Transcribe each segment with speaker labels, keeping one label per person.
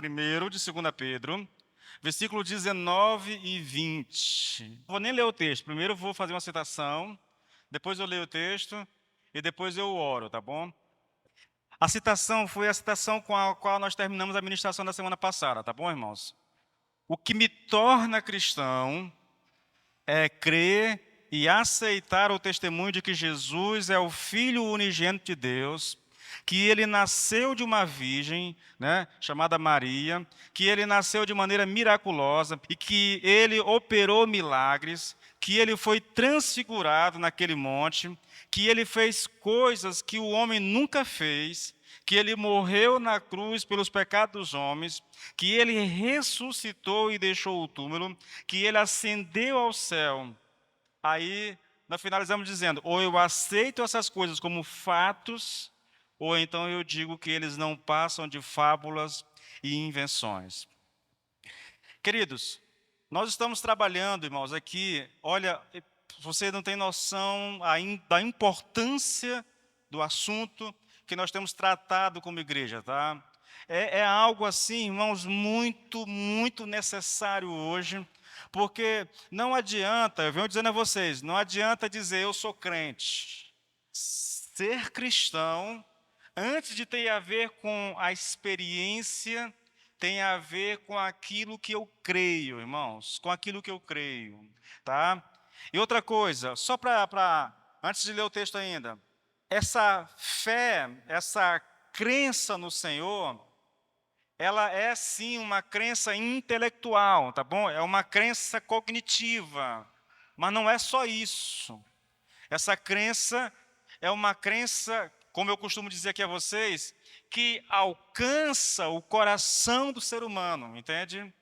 Speaker 1: 1º de 2 Pedro, versículo 19 e 20. Vou nem ler o texto, primeiro vou fazer uma citação, depois eu leio o texto e depois eu oro, tá bom? A citação foi a citação com a qual nós terminamos a ministração da semana passada, tá bom, irmãos? O que me torna cristão é crer e aceitar o testemunho de que Jesus é o Filho unigênito de Deus, que ele nasceu de uma virgem, chamada Maria, que ele nasceu de maneira miraculosa e que ele operou milagres, que ele foi transfigurado naquele monte, que ele fez coisas que o homem nunca fez, que ele morreu na cruz pelos pecados dos homens, que ele ressuscitou e deixou o túmulo, que ele ascendeu ao céu. Aí nós finalizamos dizendo: ou eu aceito essas coisas como fatos, ou então eu digo que eles não passam de fábulas e invenções. Queridos, nós estamos trabalhando, irmãos, aqui, olha, você não tem noção da importância do assunto que nós temos tratado como igreja, tá? É algo assim, irmãos, muito, muito necessário hoje, porque não adianta, eu venho dizendo a vocês, não adianta dizer eu sou crente. Ser cristão, antes de ter a ver com a experiência, tem a ver com aquilo que eu creio, irmãos, com aquilo que eu creio, tá? E outra coisa, só antes de ler o texto ainda, essa fé, essa crença no Senhor, ela é sim uma crença intelectual, tá bom? É uma crença cognitiva, mas não é só isso. Essa crença é uma crença, como eu costumo dizer aqui a vocês, que alcança o coração do ser humano, entende?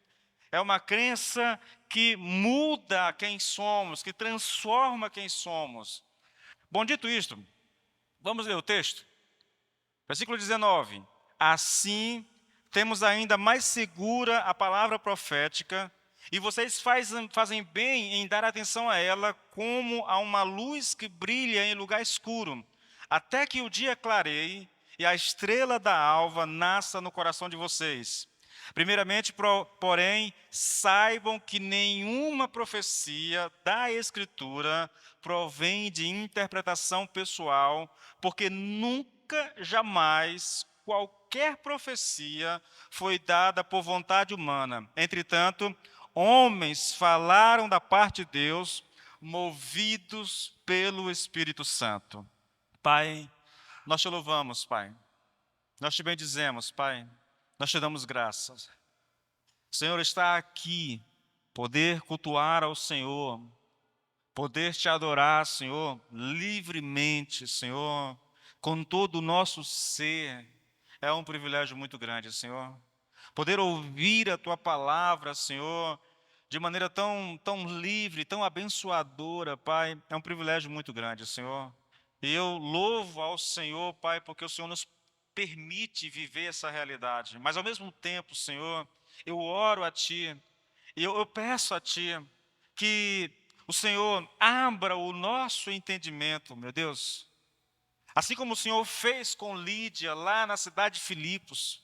Speaker 1: É uma crença que muda quem somos, que transforma quem somos. Bom, dito isto, vamos ler o texto. Versículo 19. Assim, temos ainda mais segura a palavra profética, e vocês fazem bem em dar atenção a ela como a uma luz que brilha em lugar escuro, até que o dia clareie e a estrela da alva nasça no coração de vocês. Primeiramente, porém, saibam que nenhuma profecia da Escritura provém de interpretação pessoal, porque nunca, jamais, qualquer profecia foi dada por vontade humana. Entretanto, homens falaram da parte de Deus, movidos pelo Espírito Santo. Pai, nós te louvamos, Pai. Nós te bendizemos, Pai. Nós te damos graças. O Senhor está aqui, poder cultuar ao Senhor, poder te adorar, Senhor, livremente, Senhor, com todo o nosso ser. É um privilégio muito grande, Senhor. Poder ouvir a Tua palavra, Senhor, de maneira tão livre, tão abençoadora, Pai, é um privilégio muito grande, Senhor. E eu louvo ao Senhor, Pai, porque o Senhor nos permite viver essa realidade. Mas, ao mesmo tempo, Senhor, eu oro a Ti, e eu peço a Ti que o Senhor abra o nosso entendimento, meu Deus. Assim como o Senhor fez com Lídia, lá na cidade de Filipos.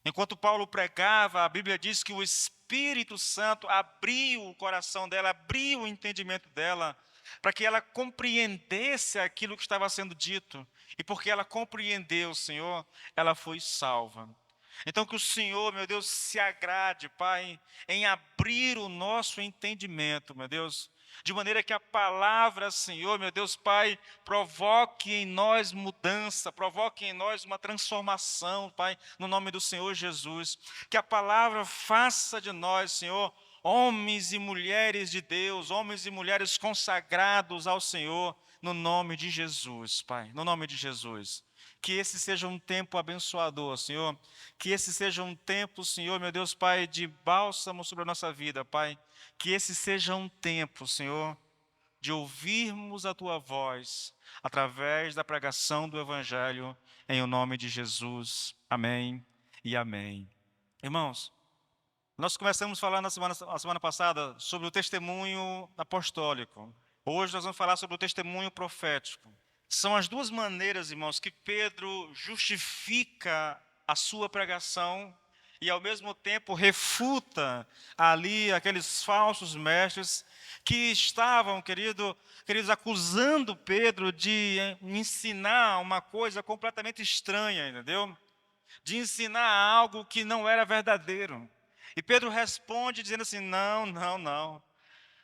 Speaker 1: Enquanto Paulo pregava, a Bíblia diz que o Espírito Santo abriu o coração dela, abriu o entendimento dela, para que ela compreendesse aquilo que estava sendo dito. E porque ela compreendeu, Senhor, ela foi salva. Então que o Senhor, meu Deus, se agrade, Pai, em abrir o nosso entendimento, meu Deus, de maneira que a palavra, Senhor, meu Deus, Pai, provoque em nós mudança, provoque em nós uma transformação, Pai, no nome do Senhor Jesus. Que a palavra faça de nós, Senhor, homens e mulheres de Deus, homens e mulheres consagrados ao Senhor, no nome de Jesus, Pai, no nome de Jesus. Que esse seja um tempo abençoador, Senhor. Que esse seja um tempo, Senhor, meu Deus, Pai, de bálsamo sobre a nossa vida, Pai. Que esse seja um tempo, Senhor, de ouvirmos a Tua voz através da pregação do Evangelho, em o nome de Jesus. Amém e amém. Irmãos, nós começamos a falar na semana passada sobre o testemunho apostólico. Hoje nós vamos falar sobre o testemunho profético. São as duas maneiras, irmãos, que Pedro justifica a sua pregação e ao mesmo tempo refuta ali aqueles falsos mestres que estavam, queridos, acusando Pedro de ensinar uma coisa completamente estranha, entendeu? De ensinar algo que não era verdadeiro. E Pedro responde dizendo assim: não, não, não.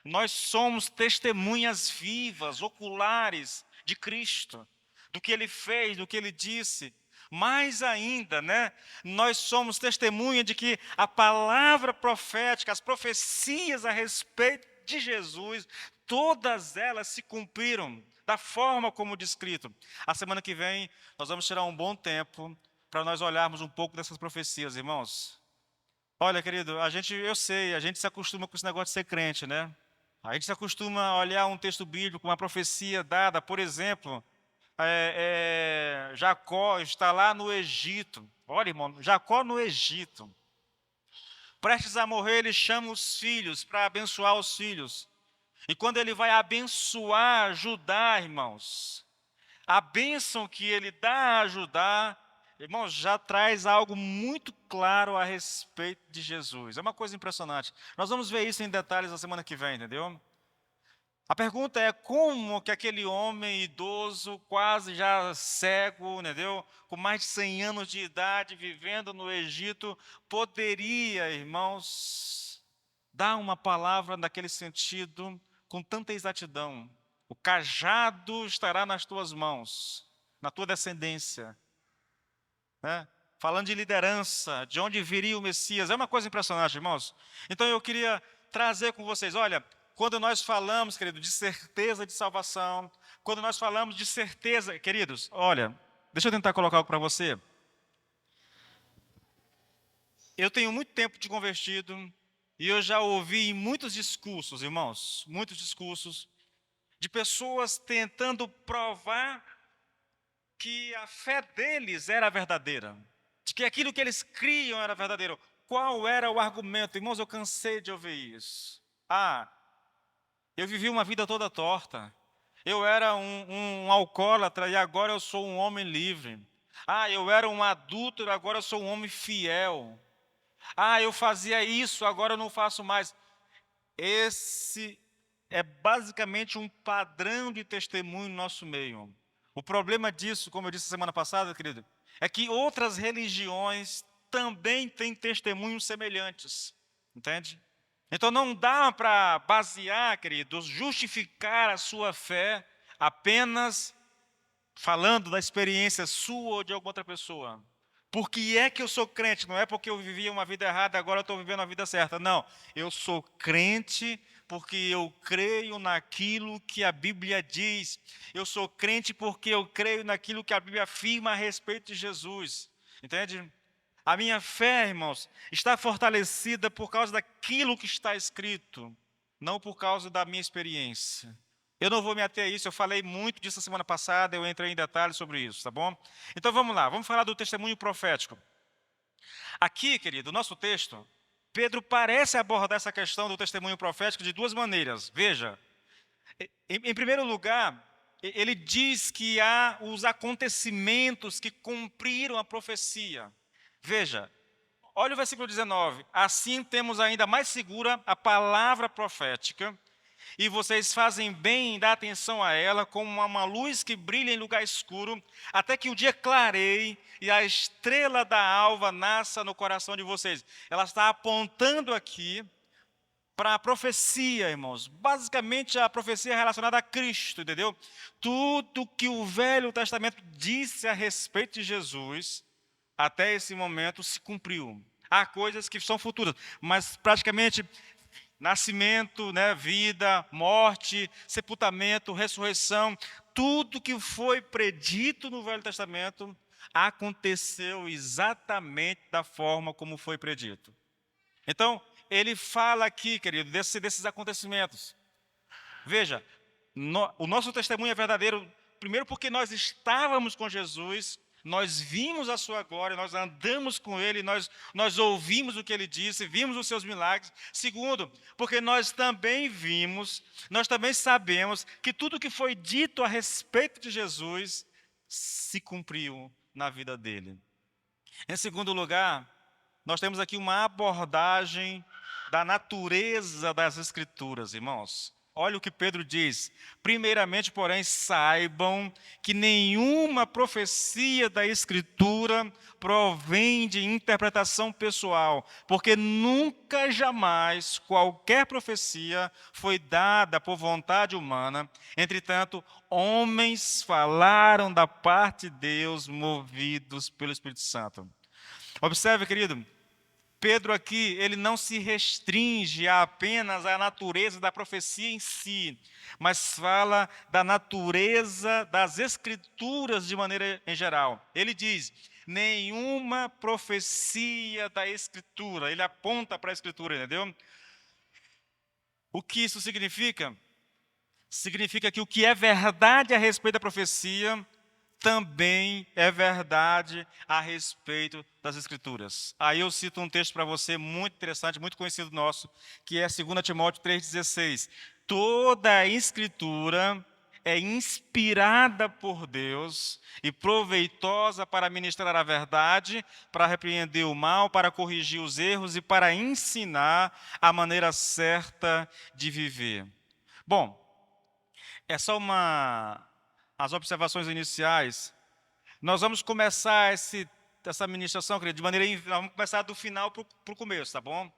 Speaker 1: Nós somos testemunhas vivas, oculares de Cristo, do que ele fez, do que ele disse. Mais ainda, né? Nós somos testemunha de que a palavra profética, as profecias a respeito de Jesus, todas elas se cumpriram da forma como descrito. A semana que vem nós vamos tirar um bom tempo para nós olharmos um pouco dessas profecias, irmãos. Olha, querido, eu sei, a gente se acostuma com esse negócio de ser crente, né? A gente se acostuma a olhar um texto bíblico, uma profecia dada, por exemplo, Jacó está lá no Egito. Olha, irmão, Jacó no Egito. Prestes a morrer, ele chama os filhos para abençoar os filhos. E quando ele vai abençoar Judá, irmãos, a bênção que ele dá a Judá, irmãos, já traz algo muito claro a respeito de Jesus. É uma coisa impressionante. Nós vamos ver isso em detalhes na semana que vem, entendeu? A pergunta é como que aquele homem idoso, quase já cego, entendeu? Com mais de 100 anos de idade, vivendo no Egito, poderia, irmãos, dar uma palavra naquele sentido com tanta exatidão. O cajado estará nas tuas mãos, na tua descendência, né? Falando de liderança, de onde viria o Messias. É uma coisa impressionante, irmãos. Então eu queria trazer com vocês, olha, quando nós falamos, querido, de certeza de salvação, quando nós falamos de certeza, queridos, olha, deixa eu tentar colocar algo para você. Eu tenho muito tempo de convertido e eu já ouvi muitos discursos, irmãos, muitos discursos de pessoas tentando provar que a fé deles era verdadeira, de que aquilo que eles criam era verdadeiro. Qual era o argumento? Irmãos, eu cansei de ouvir isso. Eu vivi uma vida toda torta. Eu era um alcoólatra e agora eu sou um homem livre. Eu era um adúltero, agora eu sou um homem fiel. Eu fazia isso, agora eu não faço mais. Esse é basicamente um padrão de testemunho no nosso meio. O problema disso, como eu disse semana passada, querido, é que outras religiões também têm testemunhos semelhantes. Entende? Então não dá para basear, queridos, justificar a sua fé apenas falando da experiência sua ou de alguma outra pessoa. Por que é que eu sou crente? Não é porque eu vivia uma vida errada, agora eu estou vivendo a vida certa. Não, eu sou crente porque eu creio naquilo que a Bíblia diz. Eu sou crente porque eu creio naquilo que a Bíblia afirma a respeito de Jesus. Entende? A minha fé, irmãos, está fortalecida por causa daquilo que está escrito, não por causa da minha experiência. Eu não vou me ater a isso, eu falei muito disso a semana passada, eu entrei em detalhes sobre isso, tá bom? Então vamos lá, vamos falar do testemunho profético. Aqui, querido, o nosso texto, Pedro parece abordar essa questão do testemunho profético de duas maneiras. Veja, em primeiro lugar, ele diz que há os acontecimentos que cumpriram a profecia. Veja, olha o versículo 19. Assim temos ainda mais segura a palavra profética, e vocês fazem bem em dar atenção a ela, como uma luz que brilha em lugar escuro, até que o dia clareie e a estrela da alva nasça no coração de vocês. Ela está apontando aqui para a profecia, irmãos. Basicamente, a profecia relacionada a Cristo, entendeu? Tudo que o Velho Testamento disse a respeito de Jesus, até esse momento se cumpriu. Há coisas que são futuras, mas praticamente nascimento, né, vida, morte, sepultamento, ressurreição, tudo que foi predito no Velho Testamento aconteceu exatamente da forma como foi predito. Então, ele fala aqui, querido, desses acontecimentos. Veja, o nosso testemunho é verdadeiro, primeiro porque nós estávamos com Jesus, nós vimos a sua glória, nós andamos com ele, nós ouvimos o que ele disse, vimos os seus milagres. Segundo, porque nós também sabemos que tudo que foi dito a respeito de Jesus se cumpriu na vida dele. Em segundo lugar, nós temos aqui uma abordagem da natureza das Escrituras, irmãos. Olha o que Pedro diz. Primeiramente, porém, saibam que nenhuma profecia da Escritura provém de interpretação pessoal, porque nunca, jamais, qualquer profecia foi dada por vontade humana. Entretanto, homens falaram da parte de Deus, movidos pelo Espírito Santo. Observe, querido, Pedro aqui, ele não se restringe a apenas à natureza da profecia em si, mas fala da natureza das Escrituras de maneira em geral. Ele diz, nenhuma profecia da Escritura, ele aponta para a Escritura, entendeu? O que isso significa? Significa que o que é verdade a respeito da profecia também é verdade a respeito das Escrituras. Aí eu cito um texto para você muito interessante, muito conhecido nosso, que é 2 Timóteo 3,16. Toda a Escritura é inspirada por Deus e proveitosa para ministrar a verdade, para repreender o mal, para corrigir os erros e para ensinar a maneira certa de viver. Bom, é só as observações iniciais. Nós vamos começar essa ministração, querido, de maneira. Nós vamos começar do final para o começo, tá bom?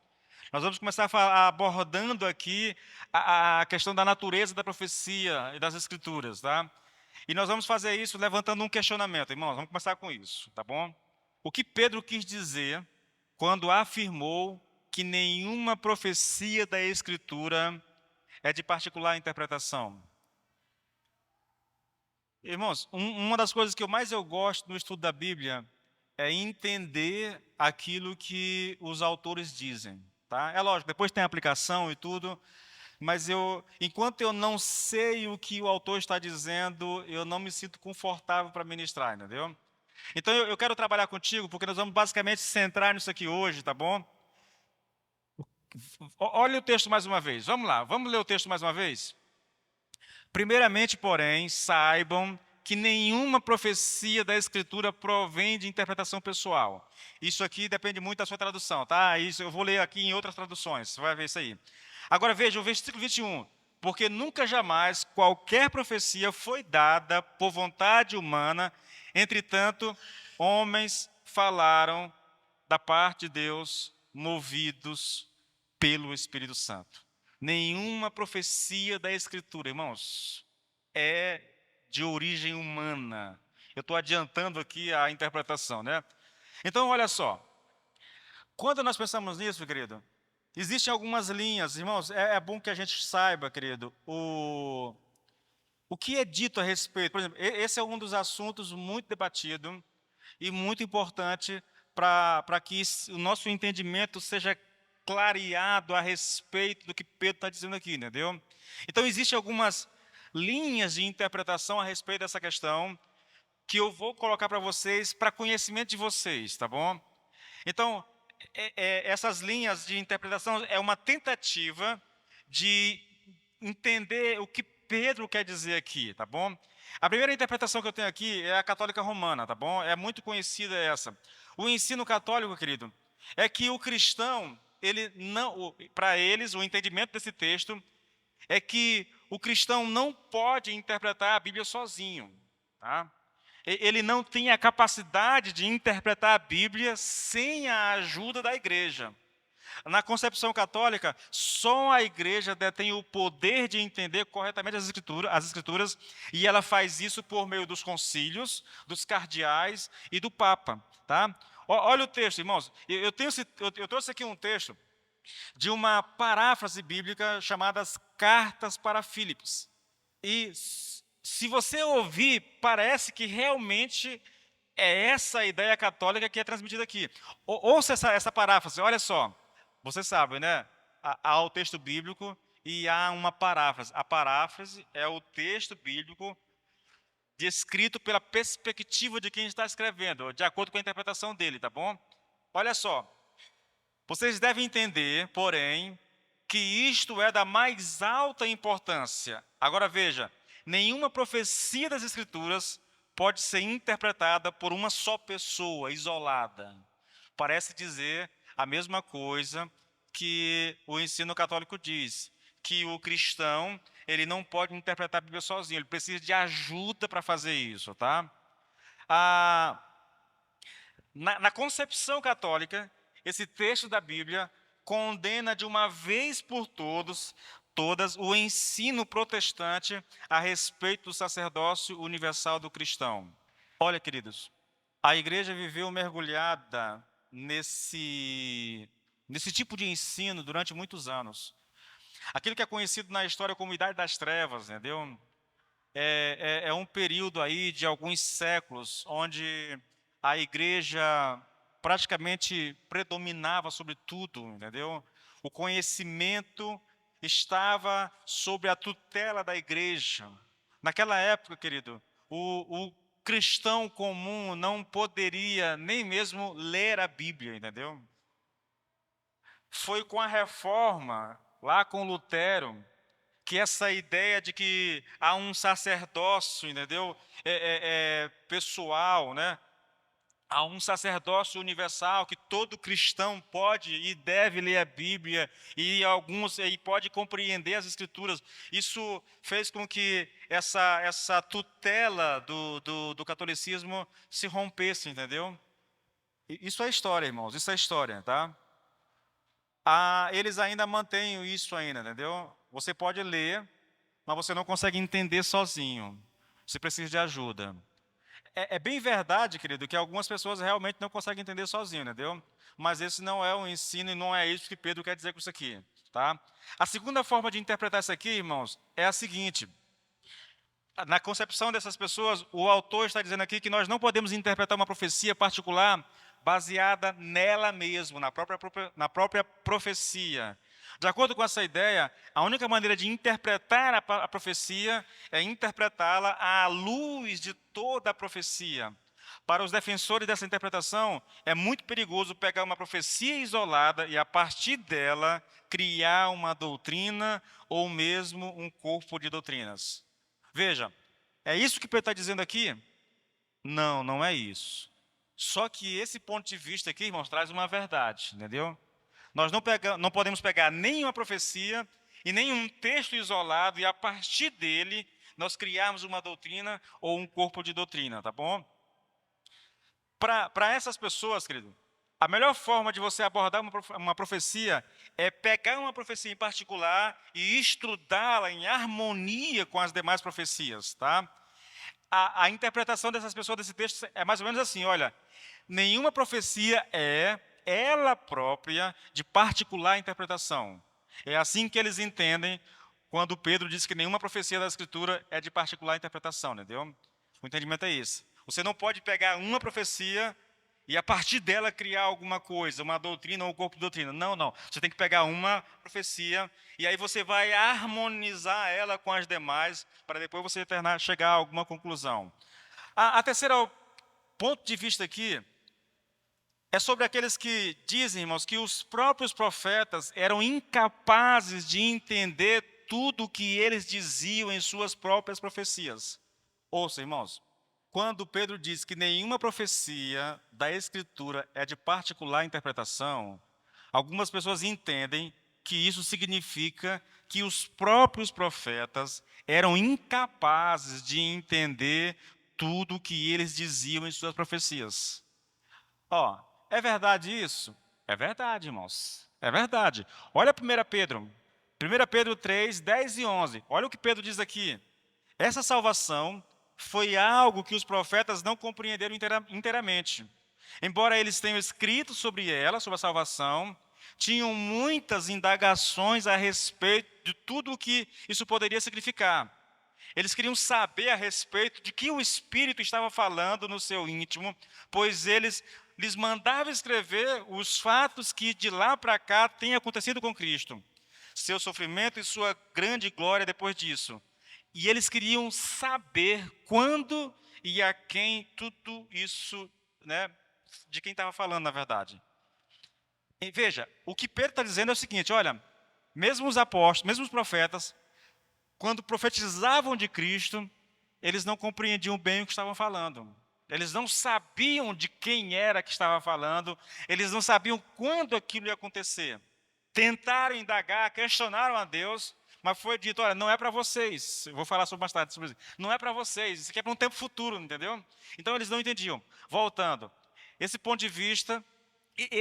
Speaker 1: Nós vamos começar abordando aqui a questão da natureza da profecia e das Escrituras, tá? E nós vamos fazer isso levantando um questionamento, irmãos. Vamos começar com isso, tá bom? O que Pedro quis dizer quando afirmou que nenhuma profecia da Escritura é de particular interpretação? Irmãos, uma das coisas que eu gosto no estudo da Bíblia é entender aquilo que os autores dizem, tá? É lógico, depois tem a aplicação e tudo, mas enquanto eu não sei o que o autor está dizendo, eu não me sinto confortável para ministrar, entendeu? Então eu quero trabalhar contigo, porque nós vamos basicamente centrar nisso aqui hoje, tá bom? Olha o texto mais uma vez, vamos lá, vamos ler o texto mais uma vez? Primeiramente, porém, saibam que nenhuma profecia da Escritura provém de interpretação pessoal. Isso aqui depende muito da sua tradução, tá? Isso eu vou ler aqui em outras traduções, você vai ver isso aí. Agora veja o versículo 21. Porque nunca jamais qualquer profecia foi dada por vontade humana, entretanto, homens falaram da parte de Deus, movidos pelo Espírito Santo. Nenhuma profecia da Escritura, irmãos, é de origem humana. Eu estou adiantando aqui a interpretação, né? Então, olha só. Quando nós pensamos nisso, querido, existem algumas linhas, irmãos, é bom que a gente saiba, querido, o que é dito a respeito. Por exemplo, esse é um dos assuntos muito debatido e muito importante para que o nosso entendimento seja clareado a respeito do que Pedro está dizendo aqui, entendeu? Então, existem algumas linhas de interpretação a respeito dessa questão que eu vou colocar para vocês, para conhecimento de vocês, tá bom? Então, essas linhas de interpretação é uma tentativa de entender o que Pedro quer dizer aqui, tá bom? A primeira interpretação que eu tenho aqui é a católica romana, tá bom? É muito conhecida essa. O ensino católico, querido, é que o cristão, para eles, o entendimento desse texto é que o cristão não pode interpretar a Bíblia sozinho, tá? Ele não tem a capacidade de interpretar a Bíblia sem a ajuda da igreja. Na concepção católica, só a igreja detém o poder de entender corretamente as escrituras, e ela faz isso por meio dos concílios, dos cardeais e do Papa, tá? Olha o texto, irmãos. Eu trouxe aqui um texto de uma paráfrase bíblica chamada as Cartas para Filipos. E se você ouvir, parece que realmente é essa a ideia católica que é transmitida aqui. Ouça essa paráfrase, olha só. Você sabe, né? Há o texto bíblico e há uma paráfrase. A paráfrase é o texto bíblico descrito pela perspectiva de quem está escrevendo, de acordo com a interpretação dele, tá bom? Olha só. Vocês devem entender, porém, que isto é da mais alta importância. Agora veja, nenhuma profecia das Escrituras pode ser interpretada por uma só pessoa, isolada. Parece dizer a mesma coisa que o ensino católico diz, que o cristão, ele não pode interpretar a Bíblia sozinho, ele precisa de ajuda para fazer isso, tá? Ah, na concepção católica, esse texto da Bíblia condena de uma vez por todas o ensino protestante a respeito do sacerdócio universal do cristão. Olha, queridos, a igreja viveu mergulhada nesse tipo de ensino durante muitos anos. Aquilo que é conhecido na história como Idade das Trevas, entendeu? É um período aí de alguns séculos onde a igreja praticamente predominava sobre tudo, entendeu? O conhecimento estava sob a tutela da igreja. Naquela época, querido, o cristão comum não poderia nem mesmo ler a Bíblia, entendeu? Foi com a reforma, lá com Lutero, que essa ideia de que há um sacerdócio, entendeu? Pessoal, né? Há um sacerdócio universal que todo cristão pode e deve ler a Bíblia e pode compreender as Escrituras. Isso fez com que essa tutela do catolicismo se rompesse, entendeu? Isso é história, irmãos, isso é história, tá? Eles ainda mantêm isso ainda, entendeu? Você pode ler, mas você não consegue entender sozinho. Você precisa de ajuda. É bem verdade, querido, que algumas pessoas realmente não conseguem entender sozinho, entendeu? Mas esse não é o ensino e não é isso que Pedro quer dizer com isso aqui, tá? A segunda forma de interpretar isso aqui, irmãos, é a seguinte. Na concepção dessas pessoas, o autor está dizendo aqui que nós não podemos interpretar uma profecia particular baseada nela mesma, na própria profecia. De acordo com essa ideia, a única maneira de interpretar a profecia é interpretá-la à luz de toda a profecia. Para os defensores dessa interpretação, é muito perigoso pegar uma profecia isolada e, a partir dela, criar uma doutrina ou mesmo um corpo de doutrinas. Veja, é isso que Pedro está dizendo aqui? Não, não é isso. Só que esse ponto de vista aqui, irmãos, traz uma verdade, entendeu? Nós não podemos pegar nenhuma profecia e nenhum texto isolado e, a partir dele, nós criarmos uma doutrina ou um corpo de doutrina, tá bom? Para essas pessoas, querido, a melhor forma de você abordar uma profecia é pegar uma profecia em particular e estudá-la em harmonia com as demais profecias, tá? A interpretação dessas pessoas desse texto é mais ou menos assim, olha, nenhuma profecia é ela própria de particular interpretação. É assim que eles entendem quando Pedro diz que nenhuma profecia da Escritura é de particular interpretação, entendeu? O entendimento é esse. Você não pode pegar uma profecia e, a partir dela, criar alguma coisa, uma doutrina ou um corpo de doutrina. Não, não. Você tem que pegar uma profecia e aí você vai harmonizar ela com as demais para depois você chegar a alguma conclusão. A terceira ponto de vista aqui é sobre aqueles que dizem, irmãos, que os próprios profetas eram incapazes de entender tudo o que eles diziam em suas próprias profecias. Ouça, irmãos, quando Pedro diz que nenhuma profecia da Escritura é de particular interpretação, algumas pessoas entendem que isso significa que os próprios profetas eram incapazes de entender tudo o que eles diziam em suas profecias. É verdade isso? É verdade, irmãos. É verdade. Olha 1 Pedro. 1 Pedro 3, 10 e 11. Olha o que Pedro diz aqui. Essa salvação foi algo que os profetas não compreenderam inteiramente. Embora eles tenham escrito sobre ela, sobre a salvação, tinham muitas indagações a respeito de tudo o que isso poderia significar. Eles queriam saber a respeito de que o Espírito estava falando no seu íntimo, pois lhes mandava escrever os fatos que de lá para cá têm acontecido com Cristo, seu sofrimento e sua grande glória depois disso. E eles queriam saber quando e a quem tudo isso, né, de quem estava falando, na verdade. E veja, o que Pedro está dizendo é o seguinte, olha, mesmo os apóstolos, mesmo os profetas, quando profetizavam de Cristo, eles não compreendiam bem o que estavam falando. Eles não sabiam de quem era que estava falando, eles não sabiam quando aquilo ia acontecer. Tentaram indagar, questionaram a Deus, mas foi dito, olha, não é para vocês. Eu vou falar sobre mais tarde sobre isso. Não é para vocês, isso aqui é para um tempo futuro, entendeu? Então eles não entendiam. Voltando, esse ponto de vista,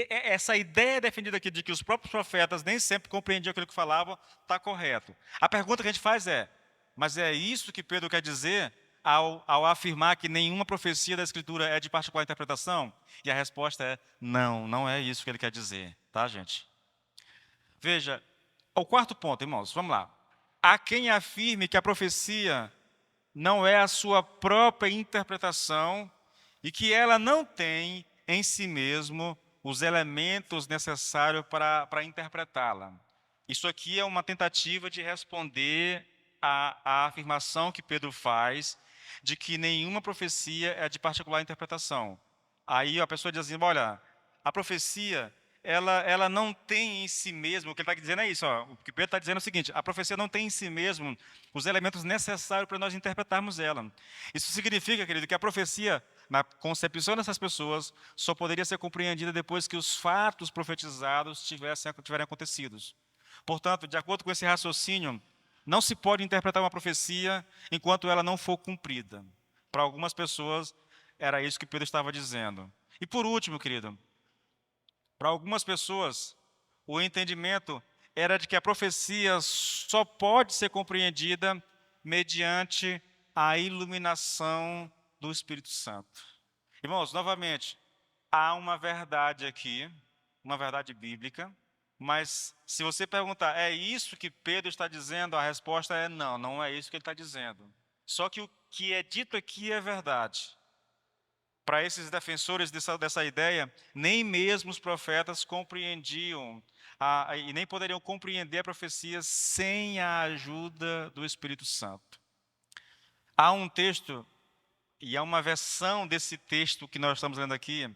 Speaker 1: essa ideia defendida aqui de que os próprios profetas nem sempre compreendiam aquilo que falavam, está correto. A pergunta que a gente faz é, mas é isso que Pedro quer dizer ao afirmar que nenhuma profecia da Escritura é de particular interpretação? E a resposta é, não, não é isso que ele quer dizer, tá, gente? Veja, o quarto ponto, irmãos, vamos lá. Há quem afirme que a profecia não é a sua própria interpretação e que ela não tem em si mesmo os elementos necessários para interpretá-la. Isso aqui é uma tentativa de responder à afirmação que Pedro faz de que nenhuma profecia é de particular interpretação. Aí a pessoa diz assim, olha, a profecia, ela não tem em si mesmo, o que ele está dizendo é isso, ó, o que Pedro está dizendo é o seguinte, a profecia não tem em si mesmo os elementos necessários para nós interpretarmos ela. Isso significa, querido, que a profecia, na concepção dessas pessoas, só poderia ser compreendida depois que os fatos profetizados tiverem acontecidos. Portanto, de acordo com esse raciocínio, não se pode interpretar uma profecia enquanto ela não for cumprida. Para algumas pessoas, era isso que Pedro estava dizendo. E por último, querido, para algumas pessoas, o entendimento era de que a profecia só pode ser compreendida mediante a iluminação do Espírito Santo. Irmãos, novamente, há uma verdade aqui, uma verdade bíblica, mas se você perguntar, é isso que Pedro está dizendo? A resposta é não, não é isso que ele está dizendo. Só que o que é dito aqui é verdade. Para esses defensores dessa ideia, nem mesmo os profetas compreendiam, e nem poderiam compreender a profecia sem a ajuda do Espírito Santo. Há um texto, e há uma versão desse texto que nós estamos lendo aqui,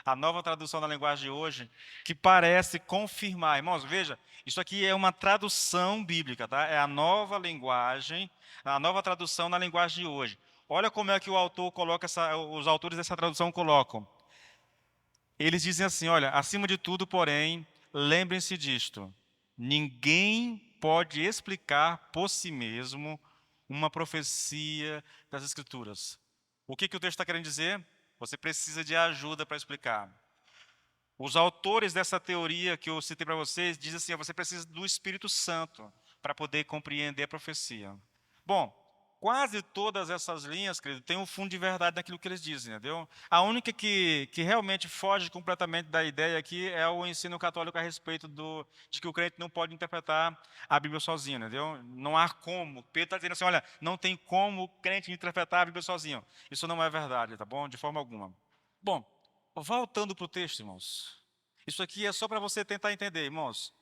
Speaker 1: a nova tradução da linguagem de hoje, que parece confirmar. Irmãos, veja, isso aqui é uma tradução bíblica, tá? É a nova linguagem, a nova tradução na linguagem de hoje. Olha como é que o autor coloca, os autores dessa tradução colocam. Eles dizem assim, olha, acima de tudo, porém, lembrem-se disto. Ninguém pode explicar por si mesmo uma profecia das Escrituras. O que o texto está querendo dizer? Você precisa de ajuda para explicar. Os autores dessa teoria que eu citei para vocês dizem assim, você precisa do Espírito Santo para poder compreender a profecia. Bom, quase todas essas linhas, querido, têm um fundo de verdade naquilo que eles dizem, entendeu? A única que realmente foge completamente da ideia aqui é o ensino católico a respeito de que o crente não pode interpretar a Bíblia sozinho, entendeu? Não há como. Pedro está dizendo assim, olha, não tem como o crente interpretar a Bíblia sozinho. Isso não é verdade, tá bom? De forma alguma. Bom, voltando para o texto, irmãos. Isso aqui é só para você tentar entender, irmãos.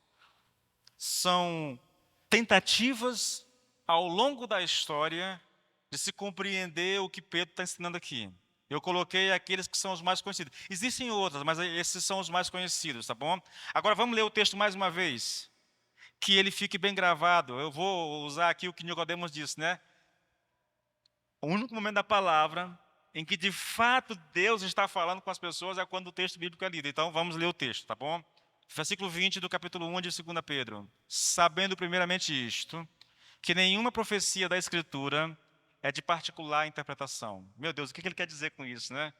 Speaker 1: São tentativas ao longo da história de se compreender o que Pedro está ensinando aqui. Eu coloquei aqueles que são os mais conhecidos. Existem outras, mas esses são os mais conhecidos, tá bom? Agora vamos ler o texto mais uma vez, que ele fique bem gravado. Eu vou usar aqui o que Nicodemos disse, né? O único momento da palavra em que de fato Deus está falando com as pessoas é quando o texto bíblico é lido. Então vamos ler o texto, tá bom? Versículo 20 do capítulo 1 de 2 Pedro. Sabendo primeiramente isto, que nenhuma profecia da Escritura é de particular interpretação. Meu Deus, o que ele quer dizer com isso, né?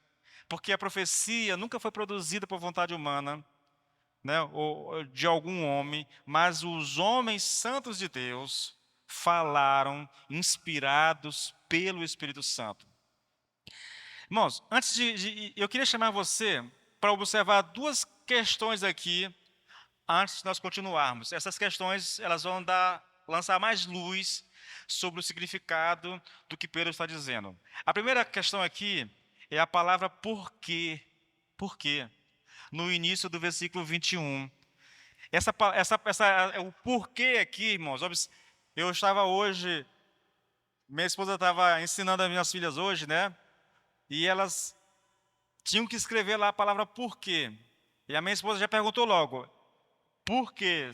Speaker 1: Porque a profecia nunca foi produzida por vontade humana, né, ou de algum homem, mas os homens santos de Deus falaram, inspirados pelo Espírito Santo. Irmãos, antes eu queria chamar você para observar duas questões aqui, antes de nós continuarmos. Essas questões, elas vão lançar mais luz sobre o significado do que Pedro está dizendo. A primeira questão aqui é a palavra porquê. Por quê? No início do versículo 21. O porquê aqui, irmãos, eu estava hoje, minha esposa estava ensinando as minhas filhas hoje, né? E elas tinham que escrever lá a palavra porquê. E a minha esposa já perguntou logo, por quê?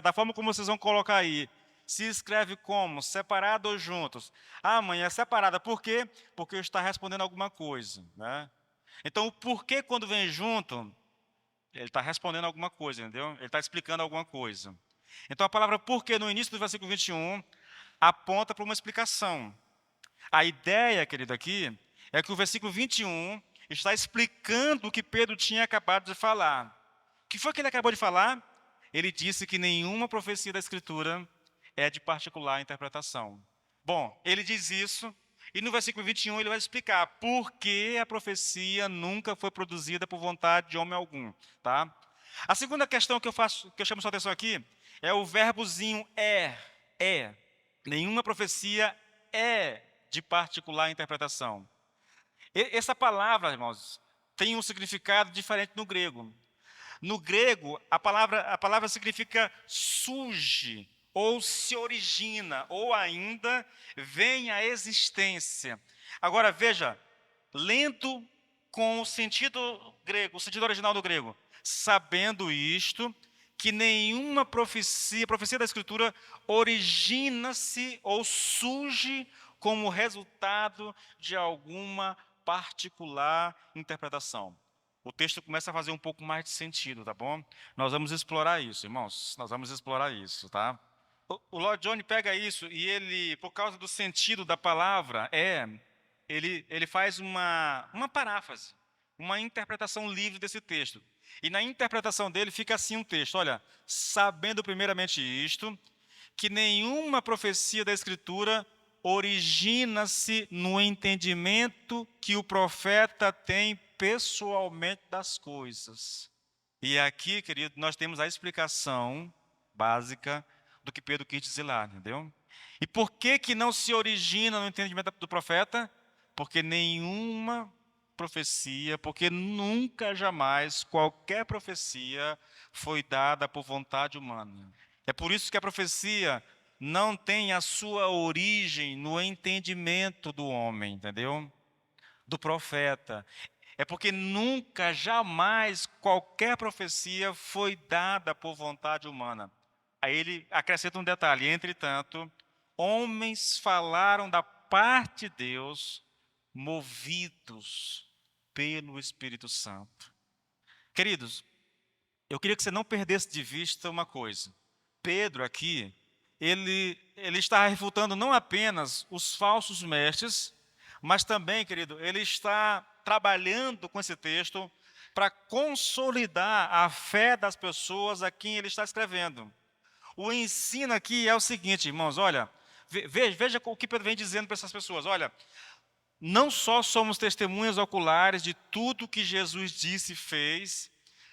Speaker 1: Da forma como vocês vão colocar aí, se escreve como? Separado ou juntos? Ah, mãe, é separada. Por quê? Porque está respondendo alguma coisa, né? Então, o porquê quando vem junto, ele está respondendo alguma coisa, entendeu? Ele está explicando alguma coisa. Então, a palavra porquê no início do versículo 21 aponta para uma explicação. A ideia, querido, aqui, é que o versículo 21 está explicando o que Pedro tinha acabado de falar. O que foi que ele acabou de falar? Ele disse que nenhuma profecia da Escritura é de particular interpretação. Bom, ele diz isso, e no versículo 21 ele vai explicar por que a profecia nunca foi produzida por vontade de homem algum. Tá? A segunda questão que eu chamo sua atenção aqui, é o verbozinho é. É. Nenhuma profecia é de particular interpretação. Essa palavra, irmãos, tem um significado diferente no grego. No grego, a palavra significa surge, ou se origina, ou ainda vem à existência. Agora, veja, lendo com o sentido grego, o sentido original do grego, sabendo isto, que nenhuma profecia da Escritura origina-se ou surge como resultado de alguma particular interpretação. O texto começa a fazer um pouco mais de sentido, tá bom? Nós vamos explorar isso, irmãos. Nós vamos explorar isso, tá? O Lloyd Jones pega isso e ele, por causa do sentido da palavra, ele faz uma paráfrase, uma interpretação livre desse texto. E na interpretação dele fica assim um texto, olha, sabendo primeiramente isto, que nenhuma profecia da Escritura origina-se no entendimento que o profeta tem pessoalmente das coisas. E aqui, querido, nós temos a explicação básica do que Pedro quis dizer lá, entendeu? E por que não se origina no entendimento do profeta? Porque nenhuma profecia, porque nunca, jamais, qualquer profecia foi dada por vontade humana. É por isso que a profecia não tem a sua origem no entendimento do homem, entendeu? Do profeta. É porque nunca, jamais, qualquer profecia foi dada por vontade humana. Aí ele acrescenta um detalhe: entretanto, homens falaram da parte de Deus, movidos pelo Espírito Santo. Queridos, eu queria que você não perdesse de vista uma coisa. Pedro aqui, ele está refutando não apenas os falsos mestres, mas também, querido, ele está trabalhando com esse texto para consolidar a fé das pessoas a quem ele está escrevendo. O ensino aqui é o seguinte, irmãos, olha, veja o que Pedro vem dizendo para essas pessoas, olha, não só somos testemunhas oculares de tudo que Jesus disse e fez,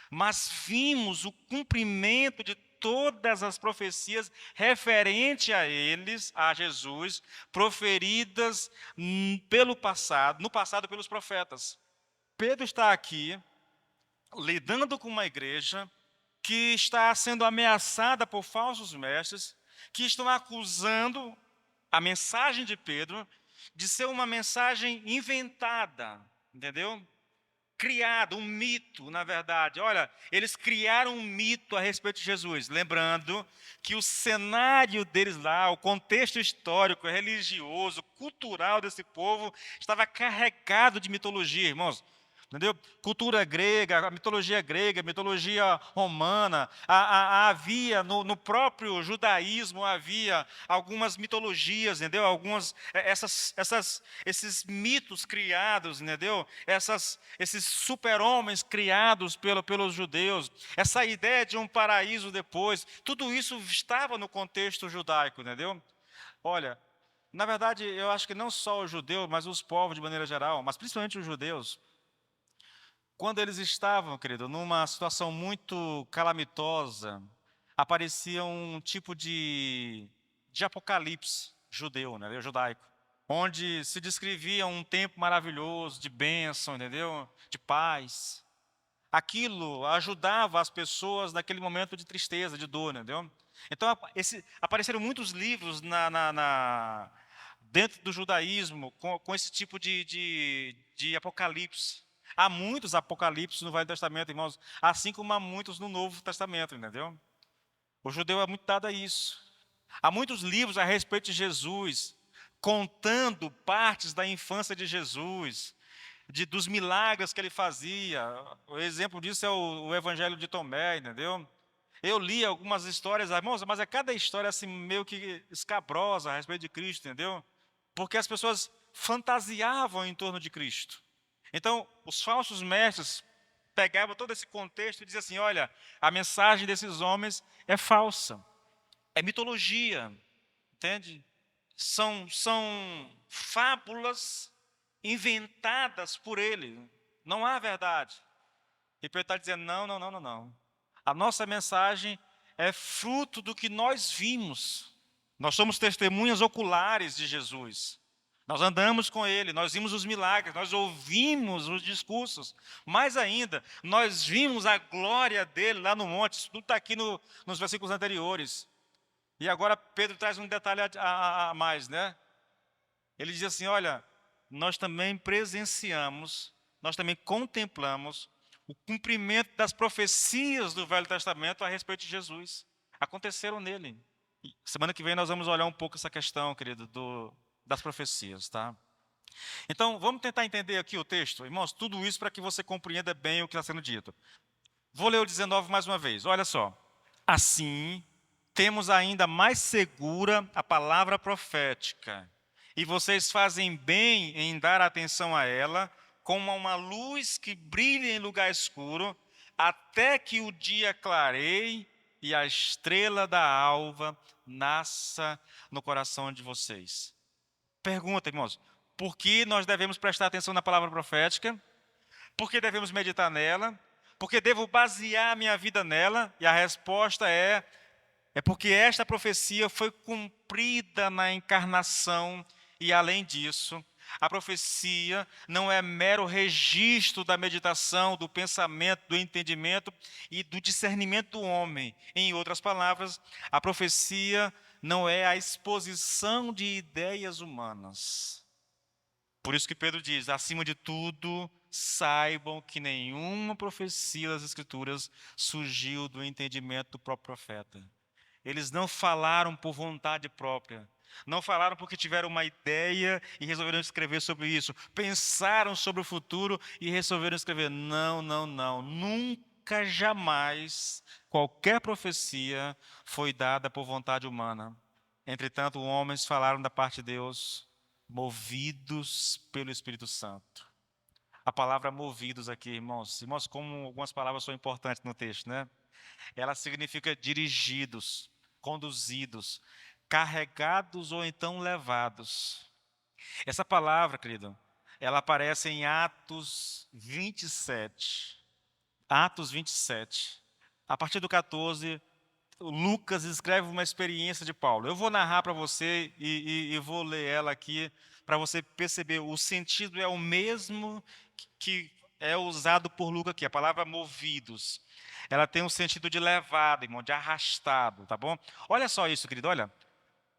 Speaker 1: mas vimos o cumprimento de todas as profecias referente a eles, a Jesus, proferidas no passado pelos profetas. Pedro está aqui lidando com uma igreja que está sendo ameaçada por falsos mestres, que estão acusando a mensagem de Pedro de ser uma mensagem inventada, entendeu? Criado, um mito, na verdade. Olha, eles criaram um mito a respeito de Jesus, lembrando que o cenário deles lá, o contexto histórico, religioso, cultural desse povo, estava carregado de mitologia, irmãos. Entendeu? Cultura grega, a mitologia romana, havia no próprio judaísmo havia algumas mitologias, entendeu? Esses mitos criados, entendeu? Esses super-homens criados pelos judeus, essa ideia de um paraíso depois, tudo isso estava no contexto judaico, entendeu? Olha, na verdade, eu acho que não só os judeus, mas os povos de maneira geral, mas principalmente os judeus, quando eles estavam, querido, numa situação muito calamitosa, aparecia um tipo de apocalipse judeu, né, judaico, onde se descrevia um tempo maravilhoso de bênção, entendeu? De paz. Aquilo ajudava as pessoas naquele momento de tristeza, de dor, entendeu? Então, apareceram muitos livros dentro do judaísmo com esse tipo de apocalipse. Há muitos apocalipses no Velho Testamento, irmãos, assim como há muitos no Novo Testamento, entendeu? O judeu é muito dado a isso. Há muitos livros a respeito de Jesus, contando partes da infância de Jesus, dos milagres que ele fazia. O exemplo disso é o Evangelho de Tomé, entendeu? Eu li algumas histórias, irmãos, mas é cada história assim meio que escabrosa a respeito de Cristo, entendeu? Porque as pessoas fantasiavam em torno de Cristo. Então, os falsos mestres pegavam todo esse contexto e diziam assim: olha, a mensagem desses homens é falsa, é mitologia, entende? São fábulas inventadas por ele, não há verdade. E Pedro está dizendo: não, não, não, não, não. A nossa mensagem é fruto do que nós vimos. Nós somos testemunhas oculares de Jesus. Nós andamos com Ele, nós vimos os milagres, nós ouvimos os discursos. Mais ainda, nós vimos a glória dele lá no monte. Isso tudo está aqui nos versículos anteriores. E agora Pedro traz um detalhe a mais, né? Ele diz assim: olha, nós também presenciamos, nós também contemplamos o cumprimento das profecias do Velho Testamento a respeito de Jesus. Aconteceram nele. E semana que vem nós vamos olhar um pouco essa questão, querido, das profecias, tá? Então, vamos tentar entender aqui o texto. Irmãos, tudo isso para que você compreenda bem o que está sendo dito. Vou ler o 19 mais uma vez. Olha só. Assim, temos ainda mais segura a palavra profética, e vocês fazem bem em dar atenção a ela, como a uma luz que brilha em lugar escuro, até que o dia clareie e a estrela da alva nasça no coração de vocês. Pergunta, irmãos, por que nós devemos prestar atenção na palavra profética? Por que devemos meditar nela? Por que devo basear a minha vida nela? E a resposta é porque esta profecia foi cumprida na encarnação e, além disso, a profecia não é mero registro da meditação, do pensamento, do entendimento e do discernimento do homem. Em outras palavras, a profecia não é a exposição de ideias humanas. Por isso que Pedro diz: acima de tudo, saibam que nenhuma profecia das Escrituras surgiu do entendimento do próprio profeta. Eles não falaram por vontade própria. Não falaram porque tiveram uma ideia e resolveram escrever sobre isso. Pensaram sobre o futuro e resolveram escrever. Não, não, não. Nunca, jamais, qualquer profecia foi dada por vontade humana. Entretanto, homens falaram da parte de Deus, movidos pelo Espírito Santo. A palavra movidos aqui, irmãos. Irmãos, como algumas palavras são importantes no texto, né? Ela significa dirigidos, conduzidos, carregados ou então levados. Essa palavra, querido, ela aparece em Atos 27. Atos 27. A partir do 14, Lucas escreve uma experiência de Paulo. Eu vou narrar para você e vou ler ela aqui para você perceber. O sentido é o mesmo que é usado por Lucas aqui, a palavra movidos. Ela tem um sentido de levado, irmão, de arrastado, tá bom? Olha só isso, querido, olha.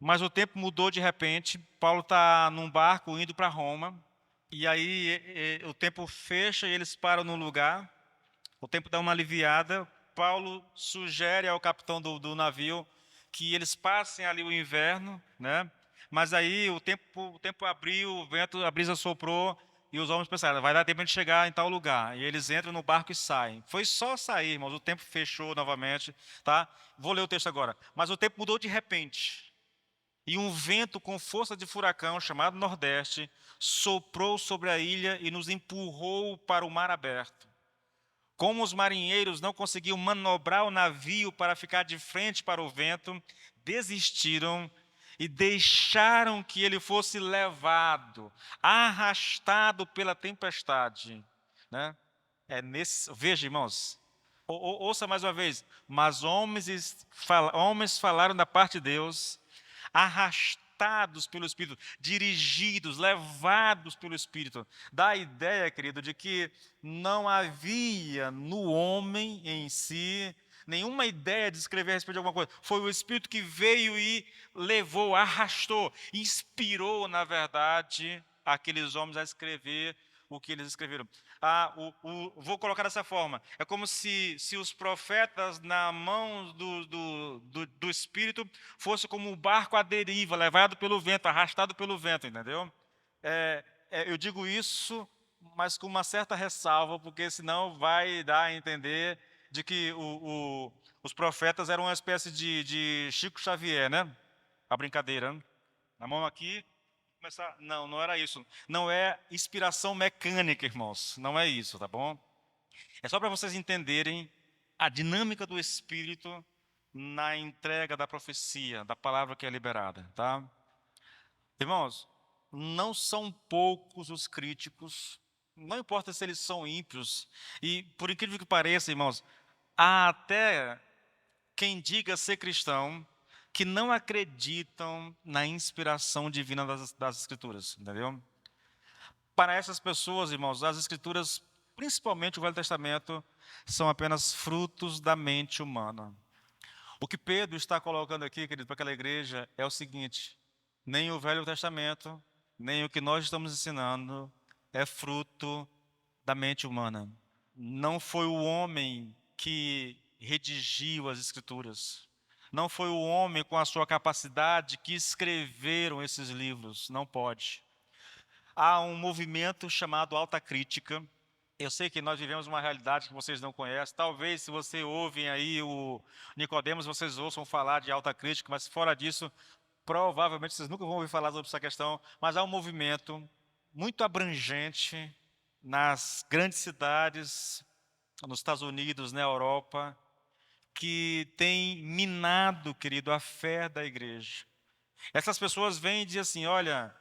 Speaker 1: Mas o tempo mudou de repente. Paulo está num barco indo para Roma. E aí o tempo fecha e eles param num lugar. O tempo dá uma aliviada. Paulo sugere ao capitão do navio que eles passem ali o inverno, né? Mas aí o tempo abriu, o vento, a brisa soprou e os homens pensaram: vai dar tempo de chegar em tal lugar. E eles entram no barco e saem. Foi só sair, irmãos, o tempo fechou novamente, tá? Vou ler o texto agora. Mas o tempo mudou de repente. E um vento com força de furacão, chamado Nordeste, soprou sobre a ilha e nos empurrou para o mar aberto. Como os marinheiros não conseguiam manobrar o navio para ficar de frente para o vento, desistiram e deixaram que ele fosse levado, arrastado pela tempestade, né? Veja, irmãos, ouça mais uma vez. Mas homens falaram da parte de Deus, arrastados pelo Espírito, dirigidos, levados pelo Espírito. Dá a ideia, querido, de que não havia no homem em si nenhuma ideia de escrever a respeito de alguma coisa. Foi o Espírito que veio e levou, arrastou, inspirou, na verdade, aqueles homens a escrever o que eles escreveram. Vou colocar dessa forma, é como se os profetas na mão do Espírito fosse como um barco à deriva, levado pelo vento, arrastado pelo vento, entendeu? Eu digo isso, mas com uma certa ressalva, porque senão vai dar a entender de que os profetas eram uma espécie de Chico Xavier, né? A brincadeira, né? Na mão aqui, começar. Não, não era isso. Não é inspiração mecânica, irmãos. Não é isso, tá bom? É só para vocês entenderem a dinâmica do Espírito na entrega da profecia, da palavra que é liberada, tá? Irmãos, não são poucos os críticos, não importa se eles são ímpios, e por incrível que pareça, irmãos, há até quem diga ser cristão que não acreditam na inspiração divina das Escrituras, entendeu? Para essas pessoas, irmãos, as Escrituras, principalmente o Velho Testamento, são apenas frutos da mente humana. O que Pedro está colocando aqui, querido, para aquela igreja é o seguinte: nem o Velho Testamento, nem o que nós estamos ensinando é fruto da mente humana. Não foi o homem que redigiu as Escrituras. Não foi o homem com a sua capacidade que escreveram esses livros. Não pode. Há um movimento chamado alta crítica. Eu sei que nós vivemos uma realidade que vocês não conhecem. Talvez, se você ouvem aí o Nicodemos, vocês ouçam falar de alta crítica, mas fora disso, provavelmente vocês nunca vão ouvir falar sobre essa questão. Mas há um movimento muito abrangente nas grandes cidades, nos Estados Unidos, na Europa, que tem minado, querido, a fé da igreja. Essas pessoas vêm e dizem assim: olha,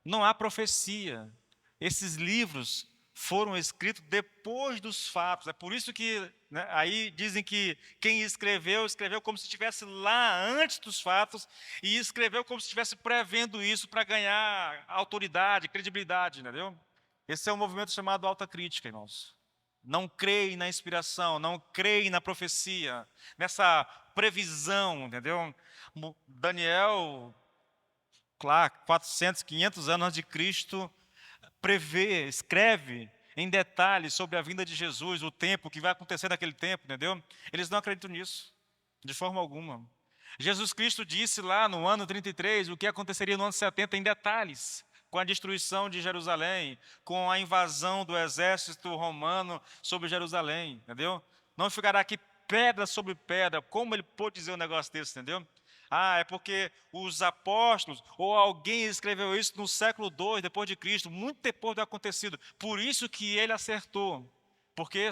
Speaker 1: não há profecia. Esses livros foram escritos depois dos fatos. É por isso que, né, aí dizem que quem escreveu, escreveu como se estivesse lá antes dos fatos e escreveu como se estivesse prevendo isso para ganhar autoridade, credibilidade, entendeu? Esse é um movimento chamado alta crítica, irmãos. Não creem na inspiração, não creem na profecia, nessa previsão, entendeu? Daniel, claro, 400, 500 anos antes de Cristo, prevê, escreve em detalhes sobre a vinda de Jesus, o tempo, o que vai acontecer naquele tempo, entendeu? Eles não acreditam nisso, de forma alguma. Jesus Cristo disse lá no ano 33 o que aconteceria no ano 70 em detalhes, com a destruição de Jerusalém, com a invasão do exército romano sobre Jerusalém, entendeu? Não ficará aqui pedra sobre pedra. Como ele pôde dizer um negócio desse, entendeu? É porque os apóstolos, ou alguém escreveu isso no século II depois de Cristo, muito depois do acontecido. Por isso que ele acertou. Porque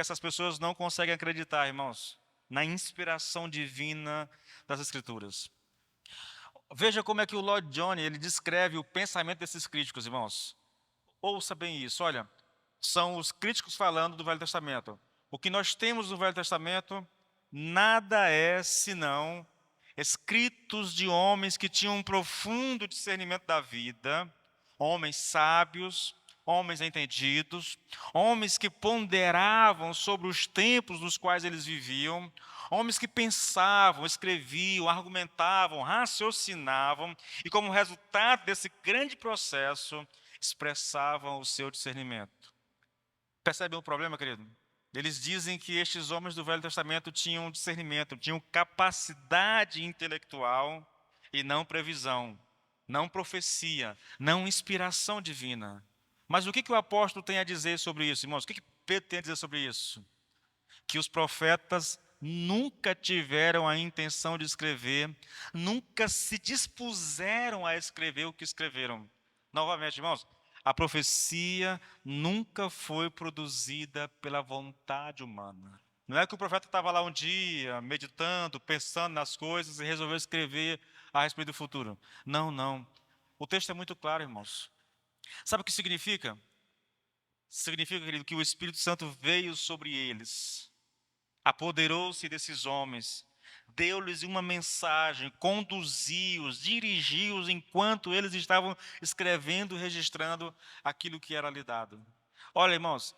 Speaker 1: essas pessoas não conseguem acreditar, irmãos, na inspiração divina das Escrituras. Veja como é que o Lloyd Jones ele descreve o pensamento desses críticos, irmãos. Ouça bem isso, olha, são os críticos falando do Velho Testamento. O que nós temos no Velho Testamento nada é senão escritos de homens que tinham um profundo discernimento da vida, homens sábios, homens entendidos, homens que ponderavam sobre os tempos nos quais eles viviam, homens que pensavam, escreviam, argumentavam, raciocinavam e, como resultado desse grande processo, expressavam o seu discernimento. Percebem o problema, querido? Eles dizem que estes homens do Velho Testamento tinham discernimento, tinham capacidade intelectual e não previsão, não profecia, não inspiração divina. Mas o que o apóstolo tem a dizer sobre isso, irmãos? O que Pedro tem a dizer sobre isso? Que os profetas nunca tiveram a intenção de escrever, nunca se dispuseram a escrever o que escreveram. Novamente, irmãos, a profecia nunca foi produzida pela vontade humana. Não é que o profeta estava lá um dia, meditando, pensando nas coisas e resolveu escrever a respeito do futuro. Não, não. O texto é muito claro, irmãos. Sabe o que significa? Significa, querido, que o Espírito Santo veio sobre eles, apoderou-se desses homens, deu-lhes uma mensagem, conduziu-os, dirigiu-os enquanto eles estavam escrevendo e registrando aquilo que era lhe dado. Olha, irmãos,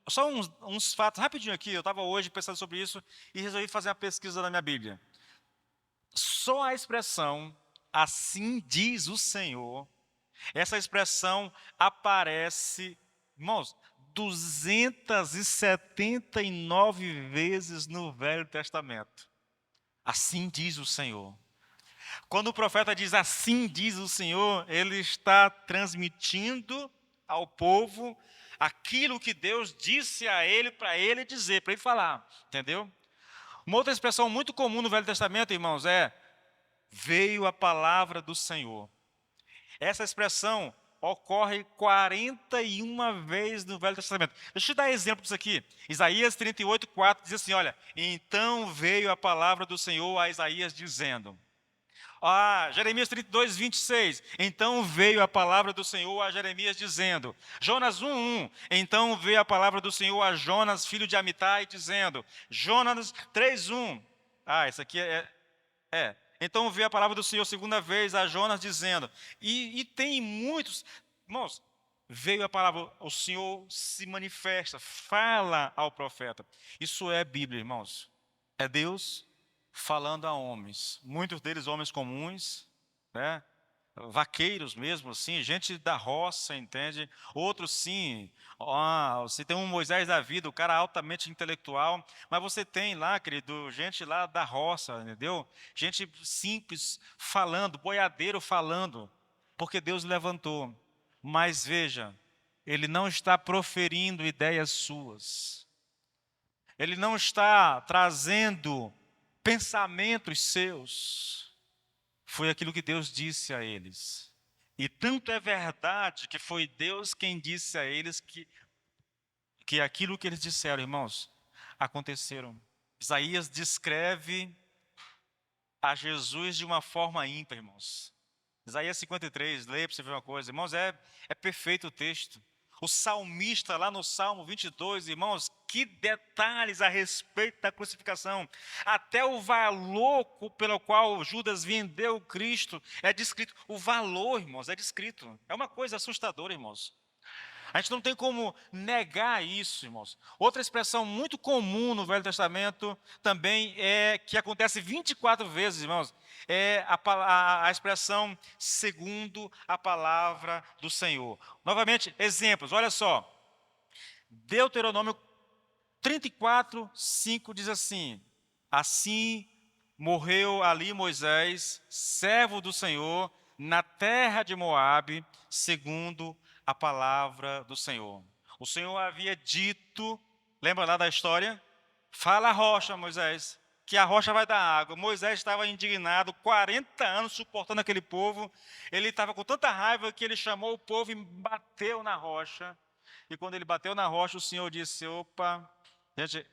Speaker 1: só uns fatos rapidinho aqui. Eu estava hoje pensando sobre isso e resolvi fazer uma pesquisa na minha Bíblia. Só a expressão "assim diz o Senhor", essa expressão aparece, irmãos, 279 vezes no Velho Testamento. Assim diz o Senhor. Quando o profeta diz assim diz o Senhor, ele está transmitindo ao povo aquilo que Deus disse a ele, para ele dizer, para ele falar, entendeu? Uma outra expressão muito comum no Velho Testamento, irmãos, é veio a palavra do Senhor. Essa expressão ocorre 41 vezes no Velho Testamento. Deixa eu dar exemplos aqui. Isaías 38:4 diz assim, olha, então veio a palavra do Senhor a Isaías dizendo. Jeremias 32:26, então veio a palavra do Senhor a Jeremias dizendo. Jonas 1:1, então veio a palavra do Senhor a Jonas, filho de Amitai, dizendo. Jonas 3:1, isso aqui então veio a palavra do Senhor segunda vez a Jonas dizendo. E tem muitos, irmãos, veio a palavra, o Senhor se manifesta, fala ao profeta. Isso é Bíblia, irmãos. É Deus falando a homens, muitos deles homens comuns, né? Vaqueiros mesmo, assim, gente da roça, entende? Outros sim, você tem um Moisés da vida, o cara altamente intelectual, mas você tem lá, querido, gente lá da roça, entendeu? Gente simples falando, boiadeiro falando, porque Deus levantou. Mas veja, ele não está proferindo ideias suas, ele não está trazendo pensamentos seus. Foi aquilo que Deus disse a eles. E tanto é verdade que foi Deus quem disse a eles que aquilo que eles disseram, irmãos, aconteceram. Isaías descreve a Jesus de uma forma ímpar, irmãos. Isaías 53, leia para você ver uma coisa. Irmãos, é perfeito o texto. O salmista lá no Salmo 22, irmãos, que detalhes a respeito da crucificação. Até o valor pelo qual Judas vendeu Cristo é descrito. O valor, irmãos, é descrito. É uma coisa assustadora, irmãos. A gente não tem como negar isso, irmãos. Outra expressão muito comum no Velho Testamento também que acontece 24 vezes, irmãos, é a expressão segundo a palavra do Senhor. Novamente, exemplos, olha só. Deuteronômio 34:5 diz assim, assim morreu ali Moisés, servo do Senhor, na terra de Moabe, segundo a palavra do Senhor. O Senhor havia dito, lembra lá da história? Fala a rocha, Moisés, que a rocha vai dar água. Moisés estava indignado, 40 anos suportando aquele povo. Ele estava com tanta raiva que ele chamou o povo e bateu na rocha. E quando ele bateu na rocha, o Senhor disse, opa, gente,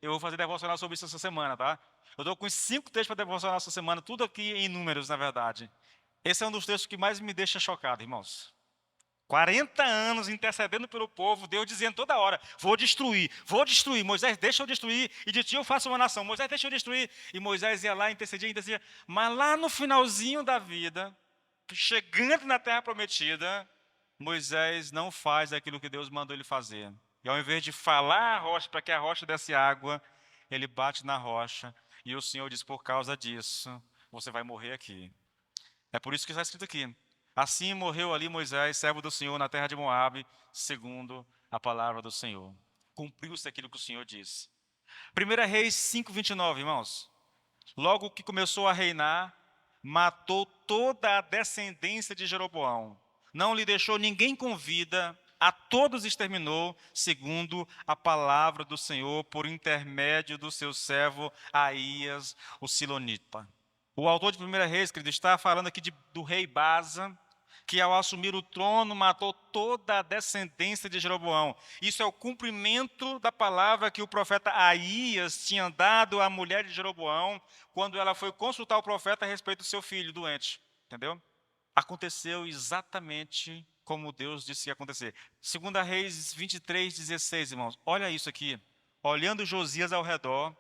Speaker 1: eu vou fazer devocional sobre isso essa semana, tá? Eu estou com 5 textos para devocional essa semana, tudo aqui em números, na verdade. Esse é um dos textos que mais me deixa chocado, irmãos. 40 anos intercedendo pelo povo, Deus dizendo toda hora, vou destruir, Moisés deixa eu destruir, e de ti eu faço uma nação, Moisés deixa eu destruir, e Moisés ia lá, intercedia, mas lá no finalzinho da vida, chegando na terra prometida, Moisés não faz aquilo que Deus mandou ele fazer, e ao invés de falar a rocha, para que a rocha desse água, ele bate na rocha, e o Senhor diz, por causa disso, você vai morrer aqui. É por isso que está escrito aqui. Assim morreu ali Moisés, servo do Senhor, na terra de Moabe, segundo a palavra do Senhor. Cumpriu-se aquilo que o Senhor disse. 1 Reis 5:29, irmãos. Logo que começou a reinar, matou toda a descendência de Jeroboão. Não lhe deixou ninguém com vida, a todos exterminou, segundo a palavra do Senhor, por intermédio do seu servo Aías, o Silonita. O autor de 1 Reis, querido, está falando aqui do rei Baasa, que ao assumir o trono matou toda a descendência de Jeroboão. Isso é o cumprimento da palavra que o profeta Aías tinha dado à mulher de Jeroboão, quando ela foi consultar o profeta a respeito do seu filho doente. Entendeu? Aconteceu exatamente como Deus disse que ia acontecer. 2 Reis 23:16, irmãos. Olha isso aqui. Olhando Josias ao redor,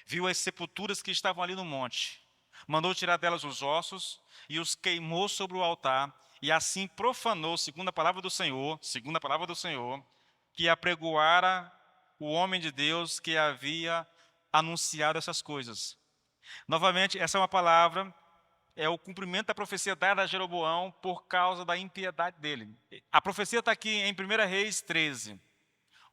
Speaker 1: viu as sepulturas que estavam ali no monte. Mandou tirar delas os ossos e os queimou sobre o altar, e assim profanou, segundo a palavra do Senhor, que apregoara o homem de Deus que havia anunciado essas coisas. Novamente, essa é uma palavra, é o cumprimento da profecia dada a Jeroboão por causa da impiedade dele. A profecia está aqui em 1 Reis 13.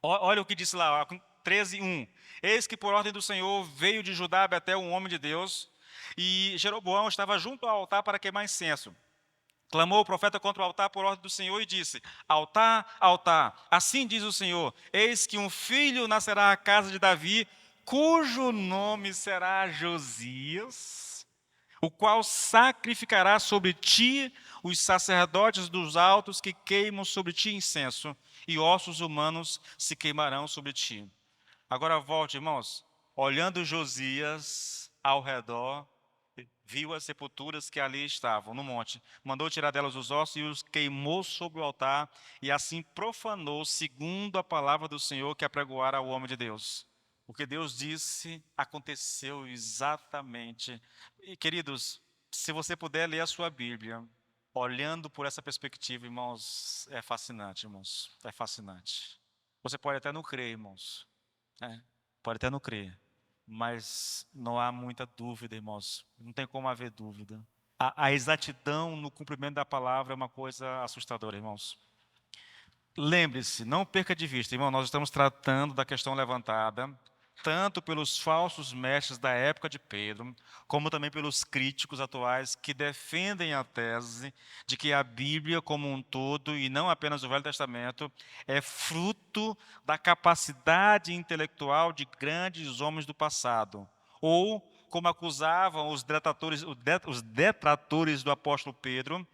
Speaker 1: Olha o que disse lá, 13:1. Eis que por ordem do Senhor veio de Judá a Betel um homem de Deus, e Jeroboão estava junto ao altar para queimar incenso. Clamou o profeta contra o altar por ordem do Senhor e disse: Altar, altar, assim diz o Senhor: eis que um filho nascerá à casa de Davi, cujo nome será Josias, o qual sacrificará sobre ti os sacerdotes dos altos que queimam sobre ti incenso, e ossos humanos se queimarão sobre ti. Agora volte, irmãos, olhando Josias ao redor, viu as sepulturas que ali estavam, no monte. Mandou tirar delas os ossos e os queimou sobre o altar, e assim profanou, segundo a palavra do Senhor que apregoara ao homem de Deus. O que Deus disse aconteceu exatamente. E, queridos, se você puder ler a sua Bíblia, olhando por essa perspectiva, irmãos, é fascinante, irmãos. É fascinante. Você pode até não crer, irmãos. Pode até não crer. Mas não há muita dúvida, irmãos. Não tem como haver dúvida. A exatidão no cumprimento da palavra é uma coisa assustadora, irmãos. Lembre-se, não perca de vista, irmão, nós estamos tratando da questão levantada, tanto pelos falsos mestres da época de Pedro, como também pelos críticos atuais que defendem a tese de que a Bíblia como um todo, e não apenas o Velho Testamento, é fruto da capacidade intelectual de grandes homens do passado. Ou, como acusavam os detratores do apóstolo Pedro,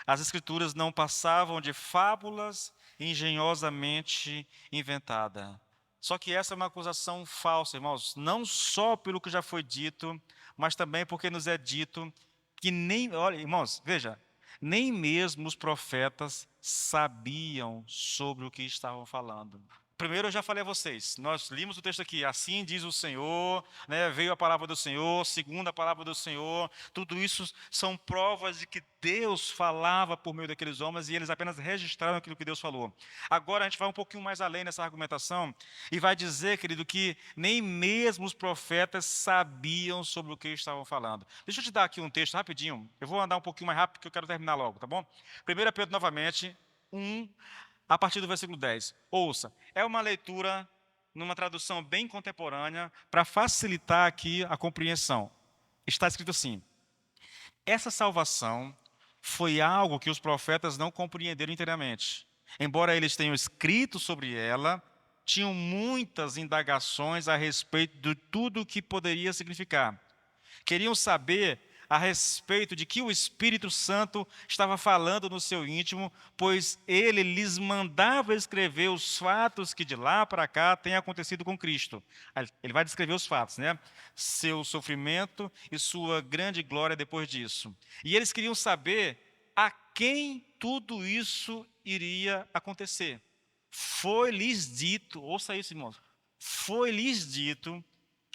Speaker 1: as Escrituras não passavam de fábulas engenhosamente inventada. Só que essa é uma acusação falsa, irmãos, não só pelo que já foi dito, mas também porque nos é dito que nem, olha, irmãos, veja, nem mesmo os profetas sabiam sobre o que estavam falando. Primeiro eu já falei a vocês, nós limos o texto aqui, assim diz o Senhor, né, veio a palavra do Senhor, segundo a palavra do Senhor, tudo isso são provas de que Deus falava por meio daqueles homens e eles apenas registraram aquilo que Deus falou. Agora a gente vai um pouquinho mais além nessa argumentação e vai dizer, querido, que nem mesmo os profetas sabiam sobre o que estavam falando. Deixa eu te dar aqui um texto rapidinho, eu vou andar um pouquinho mais rápido porque eu quero terminar logo, tá bom? 1 Pedro novamente, a partir do versículo 10. Ouça, é uma leitura numa tradução bem contemporânea para facilitar aqui a compreensão. Está escrito assim: essa salvação foi algo que os profetas não compreenderam inteiramente. Embora eles tenham escrito sobre ela, tinham muitas indagações a respeito de tudo o que poderia significar. Queriam saber a respeito de que o Espírito Santo estava falando no seu íntimo, pois ele lhes mandava escrever os fatos que de lá para cá têm acontecido com Cristo. Ele vai descrever os fatos, né? Seu sofrimento e sua grande glória depois disso. E eles queriam saber a quem tudo isso iria acontecer. Foi-lhes dito, ouça isso, irmãos, foi-lhes dito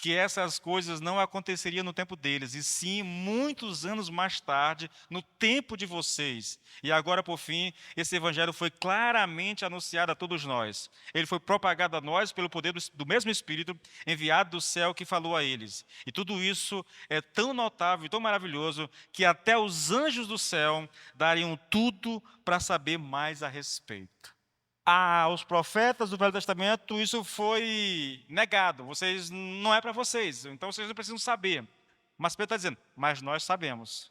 Speaker 1: que essas coisas não aconteceriam no tempo deles, e sim muitos anos mais tarde, no tempo de vocês. E agora, por fim, esse evangelho foi claramente anunciado a todos nós. Ele foi propagado a nós pelo poder do mesmo Espírito enviado do céu que falou a eles. E tudo isso é tão notável e tão maravilhoso que até os anjos do céu dariam tudo para saber mais a respeito. Aos profetas do Velho Testamento isso foi negado. Vocês não é para vocês, então vocês não precisam saber. Mas Pedro está dizendo, mas nós sabemos.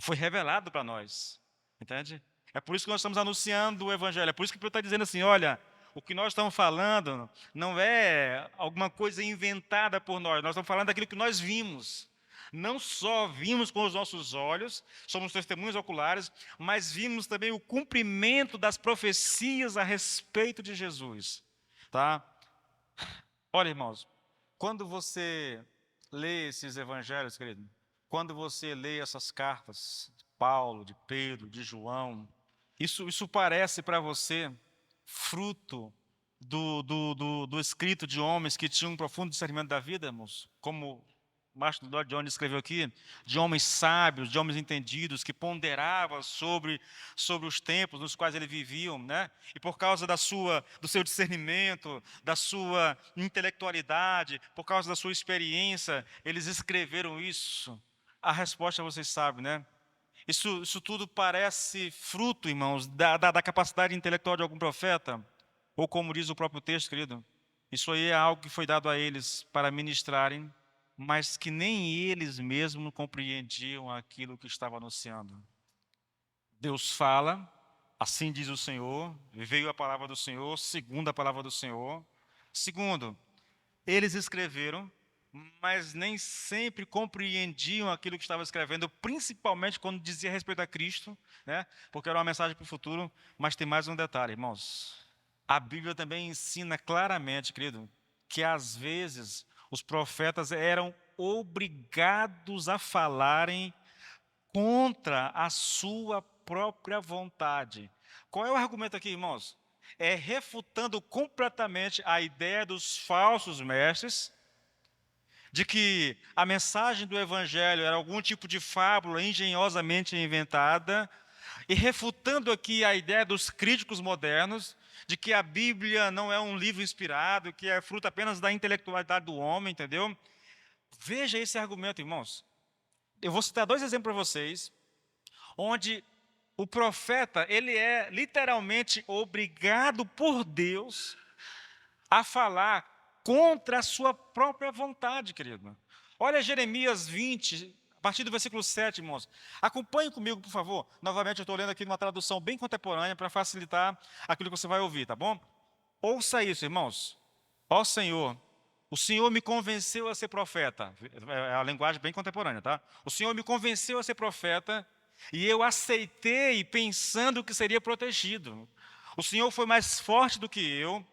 Speaker 1: Foi revelado para nós. Entende? É por isso que nós estamos anunciando o Evangelho. É por isso que Pedro está dizendo assim, olha, o que nós estamos falando não é alguma coisa inventada por nós estamos falando daquilo que nós vimos. Não só vimos com os nossos olhos, somos testemunhas oculares, mas vimos também o cumprimento das profecias a respeito de Jesus. Tá? Olha, irmãos, quando você lê esses evangelhos, querido, quando você lê essas cartas de Paulo, de Pedro, de João, isso parece para você fruto do escrito de homens que tinham um profundo discernimento da vida, irmãos, como Martin Lloyd Jones escreveu aqui, de homens sábios, de homens entendidos, que ponderavam sobre os tempos nos quais eles viviam, né? E por causa do seu discernimento, da sua intelectualidade, por causa da sua experiência, eles escreveram isso. A resposta vocês sabem, né? Isso tudo parece fruto, irmãos, da capacidade intelectual de algum profeta? Ou como diz o próprio texto, querido, isso aí é algo que foi dado a eles para ministrarem, mas que nem eles mesmos compreendiam aquilo que estava anunciando. Deus fala, assim diz o Senhor, veio a palavra do Senhor, segundo a palavra do Senhor. Segundo, eles escreveram, mas nem sempre compreendiam aquilo que estava escrevendo, principalmente quando dizia respeito a Cristo, né? Porque era uma mensagem para o futuro, mas tem mais um detalhe, irmãos. A Bíblia também ensina claramente, querido, que às vezes os profetas eram obrigados a falarem contra a sua própria vontade. Qual é o argumento aqui, irmãos? É refutando completamente a ideia dos falsos mestres, de que a mensagem do Evangelho era algum tipo de fábula engenhosamente inventada, e refutando aqui a ideia dos críticos modernos, de que a Bíblia não é um livro inspirado, que é fruto apenas da intelectualidade do homem, entendeu? Veja esse argumento, irmãos. Eu vou citar 2 exemplos para vocês, onde o profeta, ele é literalmente obrigado por Deus a falar contra a sua própria vontade, querido. Olha Jeremias 20, a partir do versículo 7, irmãos. Acompanhe comigo, por favor. Novamente, eu estou lendo aqui numa tradução bem contemporânea para facilitar aquilo que você vai ouvir, tá bom? Ouça isso, irmãos. Ó Senhor, o Senhor me convenceu a ser profeta. É a linguagem bem contemporânea, tá? O Senhor me convenceu a ser profeta e eu aceitei pensando que seria protegido. O Senhor foi mais forte do que eu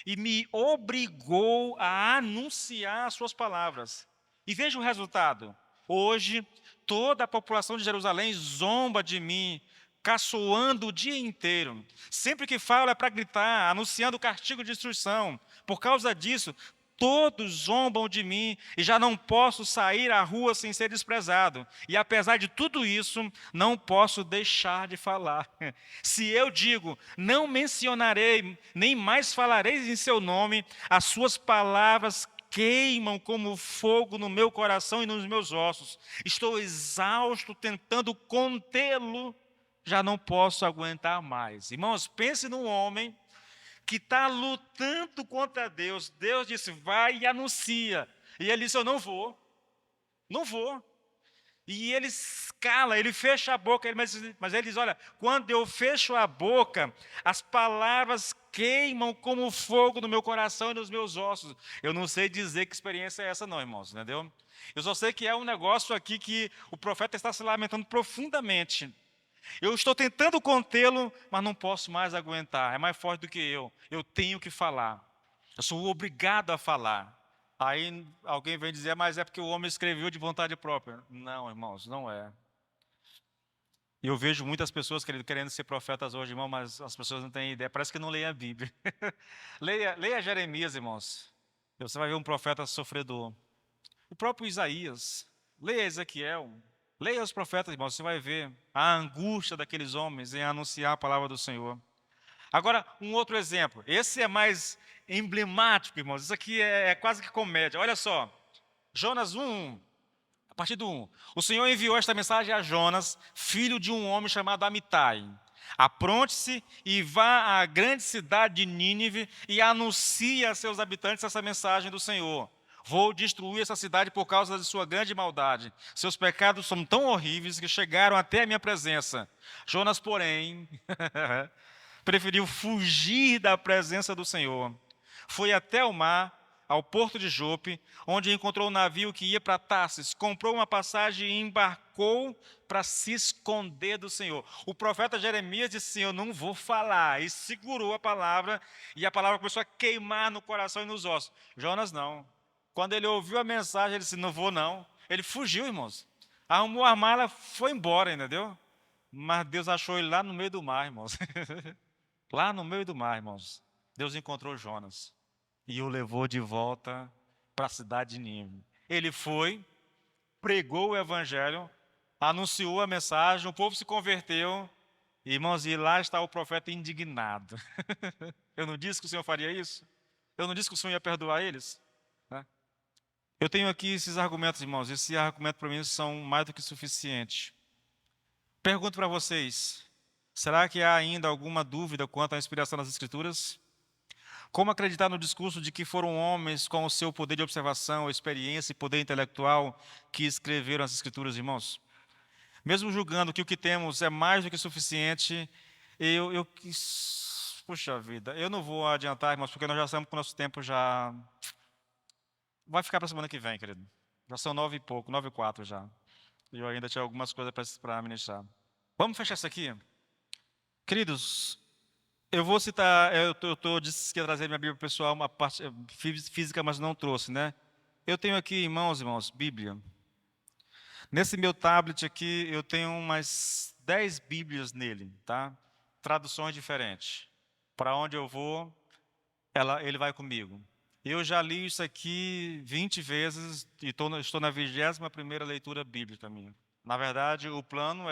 Speaker 1: e me obrigou a anunciar as suas palavras. E veja o resultado. Hoje, toda a população de Jerusalém zomba de mim, caçoando o dia inteiro. Sempre que falo é para gritar, anunciando o castigo de destruição. Por causa disso, todos zombam de mim e já não posso sair à rua sem ser desprezado. E apesar de tudo isso, não posso deixar de falar. Se eu digo, não mencionarei, nem mais falarei em seu nome, as suas palavras queimam como fogo no meu coração e nos meus ossos. Estou exausto tentando contê-lo, já não posso aguentar mais. Irmãos, pense num homem que está lutando contra Deus. Deus disse, vai e anuncia. E ele disse, eu não vou. Não vou. E ele cala, ele fecha a boca. Mas ele diz, olha, quando eu fecho a boca, as palavras queimam como fogo no meu coração e nos meus ossos. Eu não sei dizer que experiência é essa não, irmãos, entendeu? Eu só sei que é um negócio aqui que o profeta está se lamentando profundamente. Eu estou tentando contê-lo, mas não posso mais aguentar. É mais forte do que eu. Eu tenho que falar. Eu sou obrigado a falar. Aí alguém vem dizer, mas é porque o homem escreveu de vontade própria. Não, irmãos, não é. Eu vejo muitas pessoas querendo ser profetas hoje, irmão, mas as pessoas não têm ideia. Parece que não leem a Bíblia. Leia Jeremias, irmãos. Você vai ver um profeta sofredor. O próprio Isaías. Leia Ezequiel. Leia os profetas, irmãos, você vai ver a angústia daqueles homens em anunciar a palavra do Senhor. Agora, um outro exemplo. Esse é mais emblemático, irmãos. Isso aqui é quase que comédia. Olha só. Jonas 1, a partir do 1. O Senhor enviou esta mensagem a Jonas, filho de um homem chamado Amitai. Apronte-se e vá à grande cidade de Nínive e anuncie a seus habitantes essa mensagem do Senhor. Vou destruir essa cidade por causa de sua grande maldade. Seus pecados são tão horríveis que chegaram até a minha presença. Jonas, porém, preferiu fugir da presença do Senhor. Foi até o mar, ao porto de Jope, onde encontrou um navio que ia para Tarsis, comprou uma passagem e embarcou para se esconder do Senhor. O profeta Jeremias disse, eu não vou falar, e segurou a palavra, e a palavra começou a queimar no coração e nos ossos. Jonas não. Quando ele ouviu a mensagem, ele disse, não vou não. Ele fugiu, irmãos. Arrumou a mala, foi embora, entendeu? Mas Deus achou ele lá no meio do mar, irmãos. Lá no meio do mar, irmãos. Deus encontrou Jonas e o levou de volta para a cidade de Nínive. Ele foi, pregou o evangelho, anunciou a mensagem, o povo se converteu. Irmãos, e lá está o profeta indignado. Eu não disse que o Senhor faria isso? Eu não disse que o Senhor ia perdoar eles? Eu tenho aqui esses argumentos, irmãos. Esse argumento para mim são mais do que suficientes. Pergunto para vocês: será que há ainda alguma dúvida quanto à inspiração das Escrituras? Como acreditar no discurso de que foram homens com o seu poder de observação, experiência e poder intelectual que escreveram as Escrituras, irmãos? Mesmo julgando que o que temos é mais do que suficiente, puxa vida, eu não vou adiantar, irmãos, porque nós já estamos com o nosso tempo já. Vai ficar para a semana que vem, querido. Já são 9 e pouco, 9:04 já. E eu ainda tinha algumas coisas para ministrar. Vamos fechar isso aqui? Queridos, eu vou citar, disse que ia trazer minha Bíblia pessoal, uma parte física, mas não trouxe, né? Eu tenho aqui, irmãos, Bíblia. Nesse meu tablet aqui, eu tenho umas 10 Bíblias nele, tá? Traduções diferentes. Para onde eu vou, ele vai comigo. Eu já li isso aqui 20 vezes e estou na 21ª leitura bíblica minha. Na verdade, o plano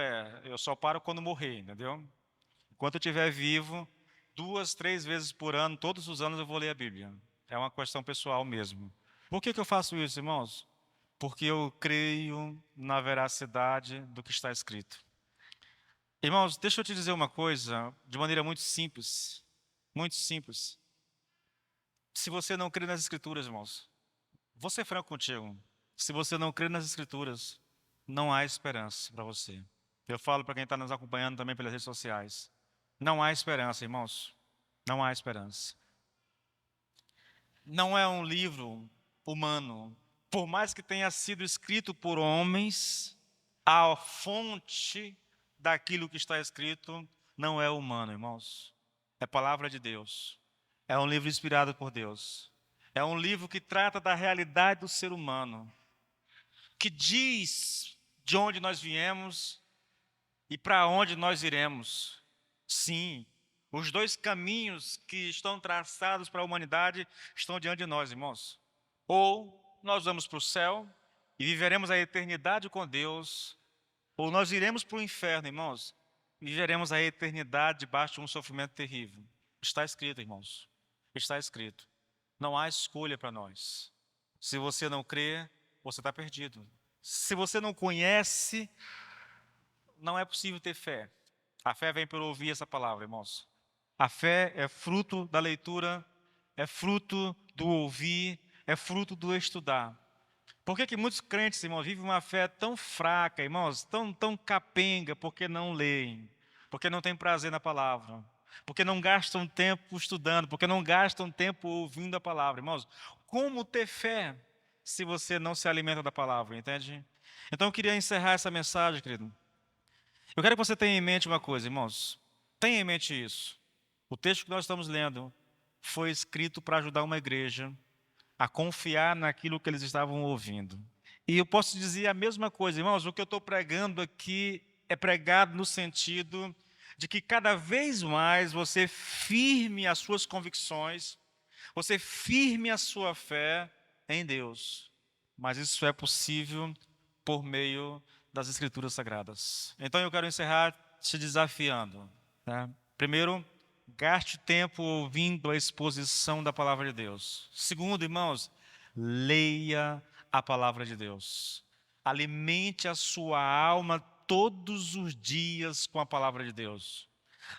Speaker 1: eu só paro quando morrer, entendeu? Enquanto eu estiver vivo, 2, 3 vezes por ano, todos os anos eu vou ler a Bíblia. É uma questão pessoal mesmo. Por que eu faço isso, irmãos? Porque eu creio na veracidade do que está escrito. Irmãos, deixa eu te dizer uma coisa de maneira muito simples. Muito simples. Se você não crê nas Escrituras, irmãos, vou ser franco contigo. Se você não crê nas Escrituras, não há esperança para você. Eu falo para quem está nos acompanhando também pelas redes sociais. Não há esperança, irmãos. Não há esperança. Não é um livro humano. Por mais que tenha sido escrito por homens, a fonte daquilo que está escrito não é humano, irmãos. É palavra de Deus. É um livro inspirado por Deus. É um livro que trata da realidade do ser humano, que diz de onde nós viemos e para onde nós iremos. Sim, os dois caminhos que estão traçados para a humanidade estão diante de nós, irmãos. Ou nós vamos para o céu e viveremos a eternidade com Deus, ou nós iremos para o inferno, irmãos, e viveremos a eternidade debaixo de um sofrimento terrível. Está escrito, irmãos. Está escrito. Não há escolha para nós. Se você não crê, você está perdido. Se você não conhece, não é possível ter fé. A fé vem por ouvir essa palavra, irmãos. A fé é fruto da leitura, é fruto do ouvir, é fruto do estudar. Por que muitos crentes, irmãos, vivem uma fé tão fraca, irmãos, tão capenga, porque não leem, porque não têm prazer na palavra, porque não gastam tempo estudando, porque não gastam tempo ouvindo a palavra, irmãos? Como ter fé se você não se alimenta da palavra, entende? Então eu queria encerrar essa mensagem, querido. Eu quero que você tenha em mente uma coisa, irmãos. Tenha em mente isso. O texto que nós estamos lendo foi escrito para ajudar uma igreja a confiar naquilo que eles estavam ouvindo. E eu posso dizer a mesma coisa, irmãos, o que eu estou pregando aqui é pregado no sentido de que cada vez mais você firme as suas convicções, você firme a sua fé em Deus. Mas isso é possível por meio das Escrituras Sagradas. Então eu quero encerrar te desafiando, né? Primeiro, gaste tempo ouvindo a exposição da palavra de Deus. Segundo, irmãos, leia a palavra de Deus. Alimente a sua alma todos os dias com a palavra de Deus.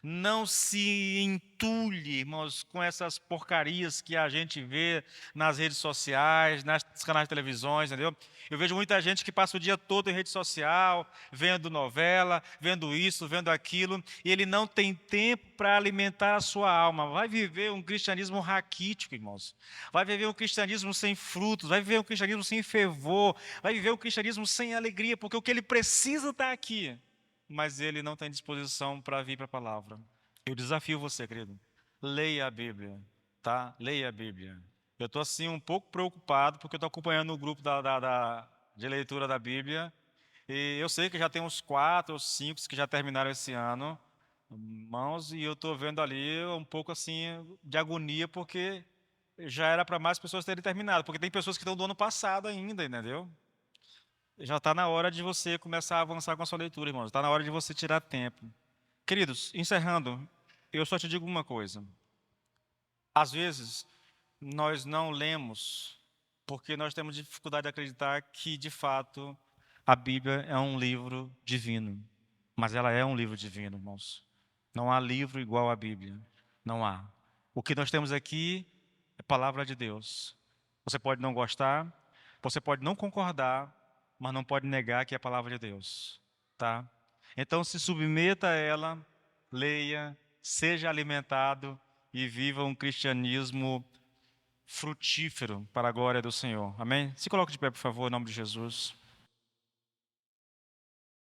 Speaker 1: Não se entulhe, irmãos, com essas porcarias que a gente vê nas redes sociais, nos canais de televisões, entendeu? Eu vejo muita gente que passa o dia todo em rede social, vendo novela, vendo isso, vendo aquilo, e ele não tem tempo para alimentar a sua alma. Vai viver um cristianismo raquítico, irmãos. Vai viver um cristianismo sem frutos, vai viver um cristianismo sem fervor, vai viver um cristianismo sem alegria, porque o que ele precisa está aqui, mas ele não tem disposição para vir para a palavra. Eu desafio você, querido. Leia a Bíblia, tá? Leia a Bíblia. Eu estou assim um pouco preocupado porque eu estou acompanhando o grupo de leitura da Bíblia e eu sei que já tem uns 4 ou 5 que já terminaram esse ano, irmãos, e eu estou vendo ali um pouco assim de agonia porque já era para mais pessoas terem terminado, porque tem pessoas que estão do ano passado ainda, entendeu? Já está na hora de você começar a avançar com a sua leitura, irmãos. Está na hora de você tirar tempo. Queridos, encerrando, eu só te digo uma coisa. Às vezes, nós não lemos porque nós temos dificuldade de acreditar que, de fato, a Bíblia é um livro divino. Mas ela é um livro divino, irmãos. Não há livro igual à Bíblia. Não há. O que nós temos aqui é palavra de Deus. Você pode não gostar, você pode não concordar, mas não pode negar que é a palavra de Deus, tá? Então se submeta a ela, leia, seja alimentado e viva um cristianismo frutífero para a glória do Senhor. Amém? Se coloque de pé, por favor, em nome de Jesus.